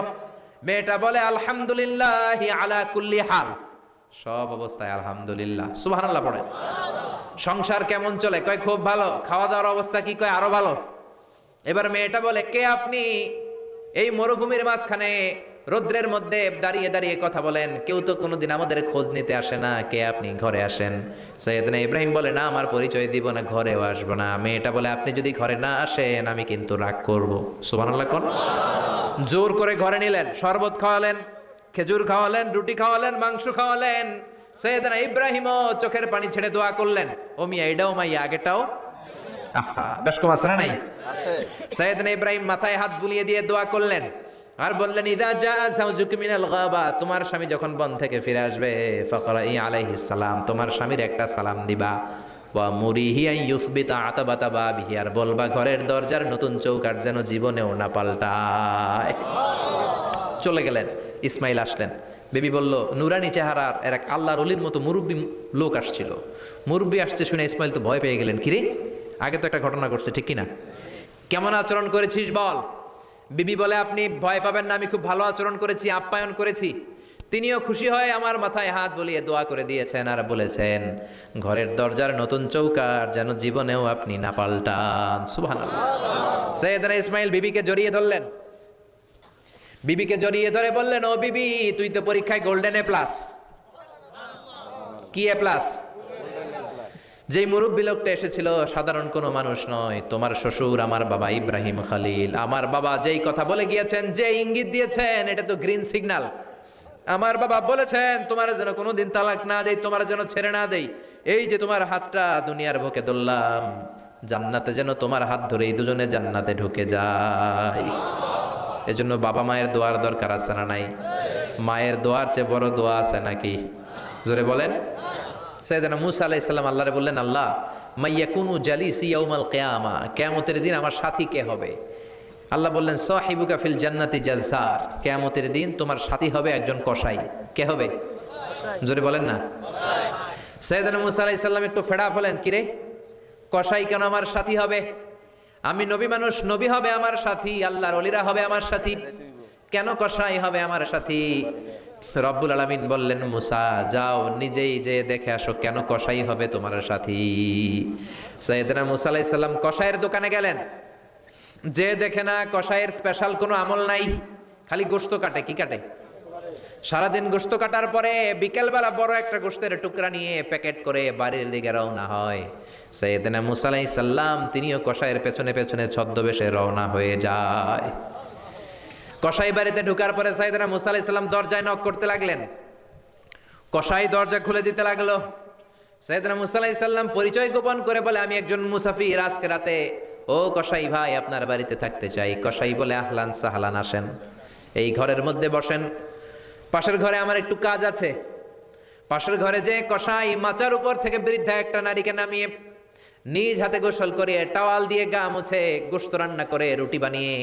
মেয়েটা বলে আলহামদুলিল্লাহ আলা কুল্লি হাল, সব অবস্থায় আলহামদুলিল্লাহ। সুবহানাল্লাহ পড়ে। সংসার কেমন চলে? কয় খুব ভালো। খাওয়া দাওয়ার অবস্থা কি? কয় আরো ভালো। এবার মেয়েটা বলে কে আপনি? এই মরুভূমির মাঝখানে রৌদ্রের মধ্যে দাঁড়িয়ে দাঁড়িয়ে কথা বলেন, কেউ তো কোনোদিন আমাদের খোঁজ নিতে আসে না, কে আপনি? ঘরে আসেন। সৈয়দনা ইব্রাহিম বলে না, আমার পরিচয় দিব না, ঘরেও আসবো না। মেয়েটা বলে আপনি যদি ঘরে না আসেন আমি কিন্তু রাগ করব। সুবহানাল্লাহ কোন। জোর করে ঘরে নিলেন, শরবত খাওয়ালেন, খেজুর খাওয়ালেন, রুটি খাওয়ালেন, মাংস খাওয়ালেন। সৈয়দনা ইব্রাহিমও চোখের পানি ছেড়ে দোয়া করলেন, ও মিয়া এটাও মাইয়া আগেটাও। আহা, বেশ কম আছে না নাই? সৈয়দনা ইব্রাহিম মাথায় হাত বুলিয়ে দিয়ে দোয়া করলেন আর বললেন ইদা জা যাওজুকা মিনাল গাবা, তোমার স্বামী যখন বন থেকে ফিরে আসবে ফাকরাই আলাইহিস সালাম, তোমার স্বামীর একটা সালাম দিবা। ওয়া মুরিহি আন ইউসবিতা আতাবাতা বাবিহি, আর বলবা ঘরের দরজার নতুন চৌকাঠ যেন জীবনেও না পাল্টায়। চলে গেলেন। ইসমাইল আসলেন। বেবি বলল, নুরানি চেহারার এক আল্লাহর ওলির মতো মুরব্বী লোক আসছিল। মুরব্বী আসছে শুনে ইসমাইল তো ভয় পেয়ে গেলেন, কিরে আগে তো একটা ঘটনা ঘটছে, ঠিক কিনা? কেমন আচরণ করেছিস বল। বিবি বলে আপনি ভয় পাবেন না, আমি খুব ভালো আচরণ করেছি, আপ্যায়ন করেছি। তিনিও খুশি হয়ে আমার মাথায় হাত বুলিয়ে দোয়া করে দিয়েছেন আর বলেছেন ঘরের দরজার নতুন চৌকাঠ যেন জীবনেও আপনি না পাল্টান। সুবহানাল্লাহ। সৈয়দনা ইসমাইল বিবিকে জড়িয়ে ধরলেন। বিবিকে জড়িয়ে ধরে বললেন, ও বিবি, তুই তো পরীক্ষায় গোল্ডেন এ প্লাস। কি এ প্লাস? যেই মুরব্বী লোকটা এসেছিল সাধারণ কোনো মানুষ নয়, তোমার শ্বশুর আমার বাবা ইব্রাহিম খালিল। আমার বাবা যেই কথা বলে গিয়েছেন, যে ইঙ্গিত দিয়েছেন, এটা তো গ্রিন সিগন্যাল। আমার বাবা বলেছেন তোমার যেন কোনোদিন তালাক না দেই, তোমার যেন ছেড়ে না দেই। এই যে তোমার হাতটা দুনিয়ার বুকে ধরলাম, জান্নাতে যেন তোমার হাত ধরে দুজনে জান্নাতে ঢুকে যায়। এজন্য বাবা মায়ের দোয়ার দরকার আছে না নাই? মায়ের দোয়ার চেয়ে বড় দোয়া আছে নাকি? জোরে বলেন। সাইয়েদনা মূসা আলাইহিস সালাম আল্লাহরে বললেন, আল্লাহ মাইয়াকুনু জালিসি ইয়াউমাল কিয়ামা, কিয়ামতের দিন আমার সাথী কে হবে? আল্লাহ বললেন, সাহিবুকা ফিল জান্নাতি জাজ্জার, কিয়ামতের দিন তোমার সাথী হবে একজন কসাই। কে হবে? জোরে বলেন না। সাইয়েদনা মূসা আলাইহিস সালাম একটু ফেড়া হলেন, কিরে কসাই কেন আমার সাথী হবে? আমি নবী মানুষ, নবী হবে আমার সাথী, আল্লাহর ওলিরা হবে আমার সাথী, কেন কসাই হবে আমার সাথী? রব্বুল আলামিন বললেন, মুসা যাও নিজেই যে দেখে আসো কেন কসাই হবে তোমার সাথী। সাইয়েদনা মুসা আলাইহিস সালাম কসাইয়ের দোকানে গেলেন। যে দেখে না কসাইয়ের স্পেশাল কোনো আমল নাই, খালি গোশত কাটে। কি কাটে? সারাদিন গোশত কাটার পরে বিকেলবেলা বড় একটা গোশতের টুকরা নিয়ে প্যাকেট করে বাড়ির দিকে রওনা হয়। সাইয়েদনা মুসা আলাইহিস সালাম তিনিও কসাইয়ের পেছনে পেছনে ছদ্মবেশে রওনা হয়ে যায়। কসাই বাড়িতে ঢুকার পরে সাইয়েদনা মুসা আলাইহিস সালাম দরজায় নক করতে লাগলেন। কসাই দরজা খুলে দিতে লাগলো। সাইয়েদনা মুসা আলাইহিস সালাম পরিচয় গোপন করে বলে, আমি একজন মুসাফির, আজকে রাতে ও কসাই ভাই আপনার বাড়িতে থাকতে চাই। কসাই বলে, আহলান সাহলান, আসেন, এই ঘরের মধ্যে বসেন। পাশের ঘরে আমার একটু কাজ আছে। পাশের ঘরে যে কসাই মাচার উপর থেকে বৃদ্ধা একটা নারীকে নামিয়ে নিজ হাতে গোসল করে টাওয়াল দিয়ে গা মুছে গোশত রান্না করে রুটি বানিয়ে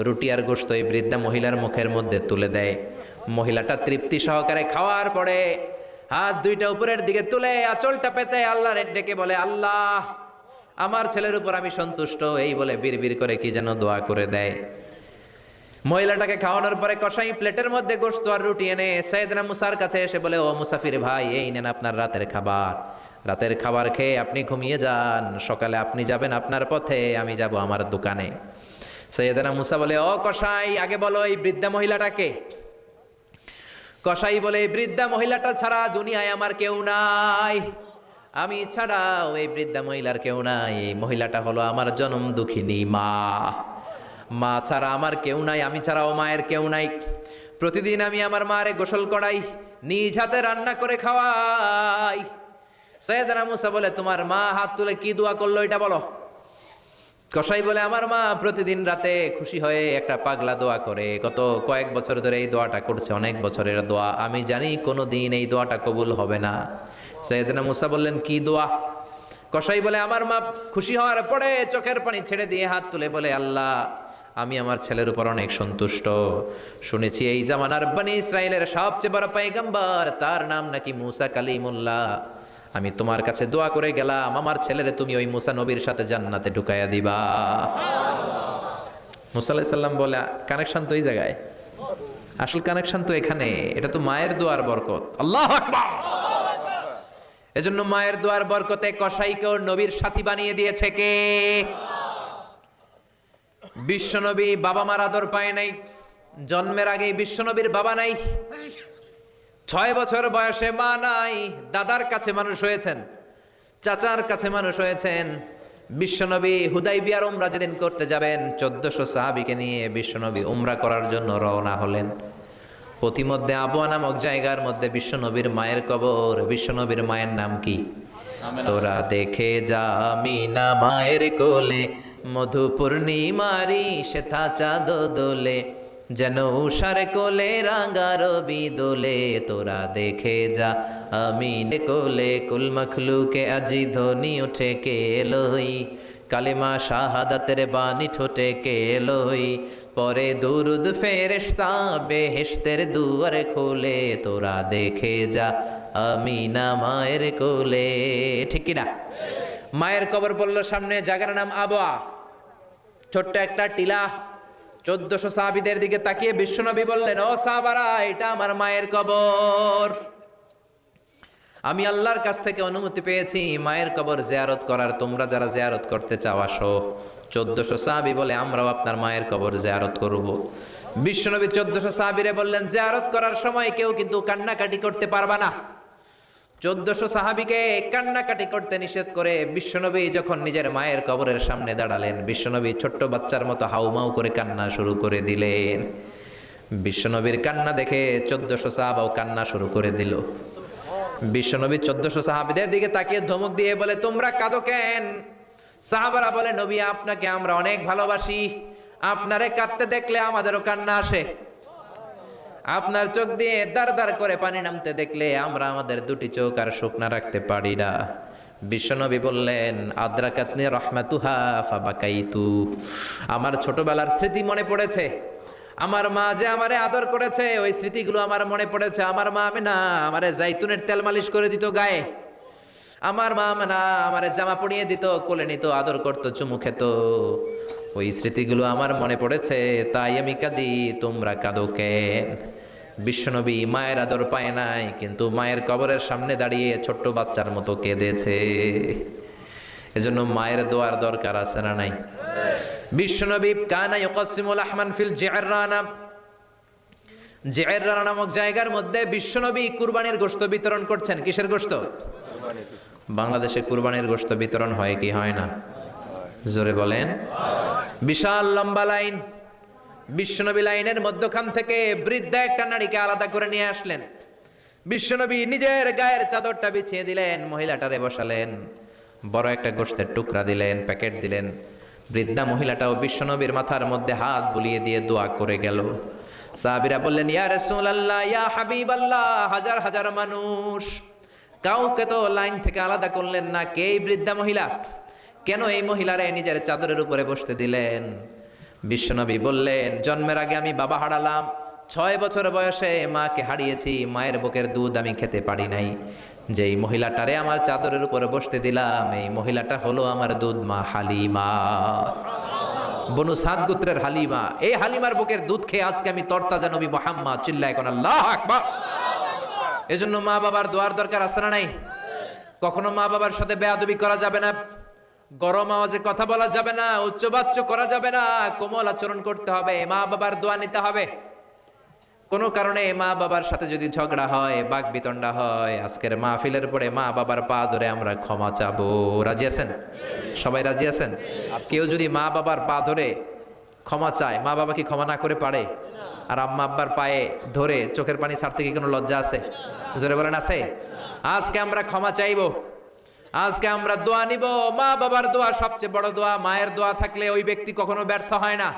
রুটি আর গোশত এই বৃদ্ধা মহিলার মুখের মধ্যে তুলে দেয়। মহিলাটা তৃপ্তি সহকারে খাওয়ার পরে হাত দুইটা উপরের দিকে তুলে আঁচলটা পেতে আল্লাহর ডেকে বলে, আল্লাহ আমার ছেলের উপর আমি সন্তুষ্ট, এই বলে বিড়বিড় করে কি যেন দোয়া করে দেয়। মহিলাটাকে খাওয়ানোর পরে কসাই প্লেটের মধ্যে গোশত আর রুটি এনে সাইয়েদনা মুসার কাছে এসে বলে, ও মুসাফির ভাই, এই নেন আপনার রাতের খাবার। রাতের খাবার খেয়ে আপনি ঘুমিয়ে যান, সকালে আপনি যাবেন আপনার পথে, আমি যাব আমার দোকানে। সাইয়েদনা মুসা বলে, ও কসাই, আগে বলো এই বৃদ্ধা মহিলাটাকে। কসাই বলে, এই বৃদ্ধা মহিলাটা ছাড়া দুনিয়ায় আমার কেউ নাই, আমি ছাড়া ওই বৃদ্ধা মহিলার কেউ নাই। এই মহিলাটা হলো আমার জনম দুঃখিনী মা। মা ছাড়া আমার কেউ নাই, আমি ছাড়াও মায়ের কেউ নাই। প্রতিদিন আমি আমার মারে গোসল করাই, নিজ হাতে রান্না করে খাওয়াই। সাইয়েদনা মুসা বলে, তোমার মা হাত তুলে কি দোয়া করলো এটা বলো। কসাই বলে, আমার মা প্রতিদিন রাতে খুশি হয়ে একটা পাগলা দোয়া করে, গত কয়েক বছর ধরে এই দোয়াটা করছে, অনেক বছরের দোয়া, আমি জানি কোনো দিন এই দোয়াটা কবুল হবে না। সাইয়েদনা মুসা বললেন, কি দোয়া? কসাই বলে, আমার মা খুশি হওয়ার পরে চোখের পানি ছেড়ে দিয়ে হাত তুলে বলে, আল্লাহ আমি আমার ছেলের উপর অনেক সন্তুষ্ট, শুনেছি এই জামানার বনি ইসরায়েলের সবচেয়ে বড় পয়গম্বর, তার নাম নাকি মুসা কালিমুল্লাহ। আমি তোমার কাছে দোয়া করে গেলাম, আমার ছেলেরে তুমি ওই মুসা নবীর সাথে জান্নাতে ঢুকাইয়া দিবা। মুসা আলাইহিস সালাম বলে, কানেকশন তো এই জায়গায়, আসল কানেকশন তো এখানে, এটা তো মায়ের দোয়ার বরকত। আল্লাহু আকবার। এজন্য মায়ের দোয়ার বরকতে কসাইকেও নবীর সাথী বানিয়ে দিয়েছে কে? বিশ্বনবী বাবা মার আদর পায় নাই, জন্মের আগেই বিশ্বনবীর বাবা নাই, 6 বছর বয়সে মা নাই, দাদার কাছে মানুষ হয়েছেন, চাচার কাছে মানুষ হয়েছেন। বিশ্বনবী হুদাইবিয়ার উমরা যেদিন করতে যাবেন 1400 সাহাবীকে নিয়ে বিশ্বনবী উমরা করার জন্য রওনা হলেন। পথিমধ্যে আবওয়া নামক জায়গার মধ্যে বিশ্বনবীর মায়ের কবর। বিশ্বনবীর মায়ের নাম কি? তোরা দেখে যা আমিনা মায়ের কোলে, মধু পূর্ণিমারি সেথা চাঁদ দোলে, যেন উষার কোলে রাঙা রবি দোলে। তোরা দেখে যা আমিনে কোলে, কুল মখলুকে আজি ধ্বনি উঠে কে এলোই, কালিমা শাহাদাতের বাণী ঠোঁটে কে এলোই, পরে দুরুদ ফেরেশতা বেহেশতের দুয়ার খোলে। তোরা দেখে যা আমিনা মায়ের কোলে। ঠিক কি না? মায়ের কবর বলল সামনে, জায়গার নাম আবওয়া, ছোট্ট একটা টিলা। 1400 সাহাবীদের দিকে তাকিয়ে বিশ্বনবী বললেন, ও সাহাবারা, এটা আমার মায়ের কবর। আমি আল্লাহর কাছ থেকে অনুমতি পেয়েছি মায়ের কবর জিয়ারত করার। তোমরা যারা জিয়ারত করতে চাও আসো। 1400 সাহাবী বলে, আমরাও আপনার মায়ের কবর জিয়ারত করব। বিশ্বনবী 1400 সাহাবীরে বললেন, জিয়ারত করার সময় কেউ কিন্তু কান্নাকাটি করতে পারবা না। 1400 সাহাবীকে কান্নাকাটি করতে নিষেধ করে বিশ্বনবী যখন নিজের মায়ের কবরের সামনে দাঁড়ালেন, বিশ্বনবী ছোট্ট বাচ্চার মতো হাউমাউ করে কান্না শুরু করে দিলেন। বিশ্বনবীর কান্না দেখে 1400 সাহাবাও কান্না শুরু করে দিল। বিশ্বনবী 1400 সাহাবীদের দিকে তাকিয়ে ধমক দিয়ে বলে, তোমরা কাঁদো কেন? সাহাবারা বলে, নবী আপনাকে আমরা অনেক ভালোবাসি, আপনারে কাঁদতে দেখলে আমাদেরও কান্না আসে। আপনার চোখ দিয়ে দার দার করে পানি নামতে দেখলে আমরা আমাদের দুটি চোখ আর শুকনা রাখতে পারি না। বিশ্বনবী বললেন, আদ্রাকাতনি রাহমাতুহা ফাবাকাইতু। আমার ছোটবেলার স্মৃতি মনে পড়েছে, আমার মা যে আমারে আদর করেছে ওই স্মৃতিগুলো আমার মনে পড়েছে। আমার মা আমেনা আমারে জাইতুনের তেল মালিশ করে দিত গায়ে, আমার মা আমেনা আমারে জামা পরিয়ে দিত, কোলে নিত, আদর করতো, চুমু খেত। ওই স্মৃতিগুলো আমার মনে পড়েছে, তাই আমি কাঁদি। তোমরা কাঁদো কেন? বিশ্বনবী মায়ের আদর পায় নাই, কিন্তু মায়ের কবরের সামনে দাঁড়িয়ে ছোট্ট বাচ্চার মতো কেঁদেছে। এজন্য মায়ের দোয়ার দরকার আছে না নাই? বিশ্বনবী কানা ইউকাসিমুল আহমান ফিল জিআররানা, জিআররানা নামক জায়গার মধ্যে বিশ্বনবী কুরবানির গোশত বিতরণ করছেন। কিসের গোশত? বাংলাদেশে কুরবানির গোশত বিতরণ হয় কি হয় না? জোরে বলেন। বিশাল লম্বা লাইন। বিশ্বনবী লাইনের মধ্যখান থেকে বৃদ্ধা একটা নারীকে আলাদা করে নিয়ে আসলেন। বিশ্বনবী নিজের গায়ের চাদরটা বিছিয়ে দিলেন, মহিলাটারে বসালেন, বড় একটা গোশতের টুকরা দিলেন, প্যাকেট দিলেন। বৃদ্ধা মহিলাটাও বিশ্বনবীর মাথার মধ্যে হাত বুলিয়ে দিয়ে দোয়া করে গেল। সাহাবীরা বললেন, ইয়া রাসূলুল্লাহ, ইয়া হাবিবাল্লাহ, হাজার হাজার মানুষ, কাউকে তো লাইন থেকে আলাদা করলেন না, কে এই বৃদ্ধা মহিলা? কেন এই মহিলারে নিজের চাদরের উপরে বসতে দিলেন? বিশ্বনবী বললেন, জন্মের আগে আমি বাবা হারালাম, 6 বছর বয়সে মাকে হারিয়েছি, মায়ের বুকের দুধ আমি খেতে পারি নাই। যেই মহিলাটারে আমার চাদরের উপরে বসতে দিলাম, এই মহিলাটা হলো আমার দুধ মা হালিমা, বনু সাদ গোত্রের হালিমা। এই হালিমার বুকের দুধ খেয়ে আজকে আমি তরতাজা নবী মুহাম্মদ। চিল্লায় কোন আল্লাহু আকবার। এজন্য মা বাবার দোয়ার দরকার আছে না নাই? কখনো মা বাবার সাথে বেয়াদবি করা যাবে না, গরম আওয়াজে কথা বলা যাবে না, উচ্চবাচ্য করা যাবে না, কোমল আচরণ করতে হবে, মা বাবার দোয়া নিতে হবে। কোনো কারণে মা বাবার সাথে যদি ঝগড়া হয়, বাক বিতণ্ডা হয়, আজকের মাহফিলের পরে মা বাবার পা ধরে আমরা ক্ষমা চাবো। রাজি আছেন? সবাই রাজি আছেন? কেউ যদি মা বাবার পা ধরে ক্ষমা চায়, মা বাবা কি ক্ষমা না করে পারে? আর আম্মা আব্বার পায়ে ধরে চোখের পানি ছাড়তে কি কোনো লজ্জা আছে? জোরে বলেন, আছে? আজকে আমরা ক্ষমা চাইবো, আজকে আমরা দোয়া নিব। মা বাবার দোয়া সবচেয়ে বড় দোয়া। মায়ের দোয়া থাকলে ওই ব্যক্তি কখনো ব্যর্থ হয় না।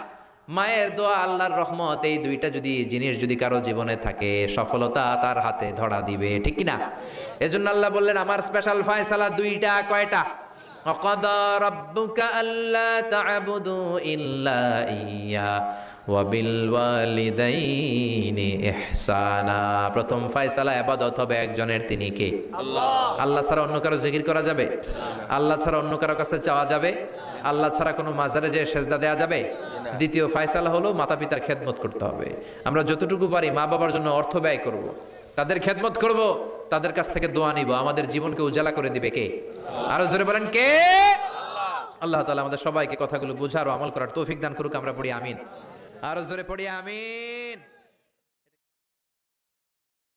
মায়ের দোয়া, আল্লাহর রহমত, এই দুইটা জিনিস যদি কারো জীবনে থাকে, সফলতা তার হাতে ধরা দিবে। ঠিক কি না? এজন্য আল্লাহ বললেন, আমার স্পেশাল ফয়সালা দুইটা। কয়টা? ওয়াকাদা রাব্বুকা আল্লা তা'বুদু ইল্লা ইয়্যা ওয়া বিল ওয়ালিদাইনি ইহসানা। প্রথম ফয়সালা ইবাদত হবে একজনের, তিনি কে? আল্লাহ। আল্লাহ ছাড়া অন্য কারো জিকির করা যাবে? আল্লাহ ছাড়া অন্য কারো কাছে চাওয়া যাবে? আল্লাহ ছাড়া কোনো মাজারে যে সেজদা দেওয়া যাবে? দ্বিতীয় ফায়সালা হলো মাতা পিতার খেদমত করতে হবে। আমরা যতটুকু পারি মা বাবার জন্য অর্থ ব্যয় করব, তাদের খেদমত করব, তাদের কাছ থেকে দোয়া নিব। আমাদের জীবনকে উজালা করে দিবে কে? আরো জোরে বলেন কে? আল্লাহ তাআলা আমাদের সবাইকে কথাগুলো বোঝার ও আমল করার তৌফিক দান করুক। আমরা পড়ি আমিন। আরো জোরে পড়ি আমিন।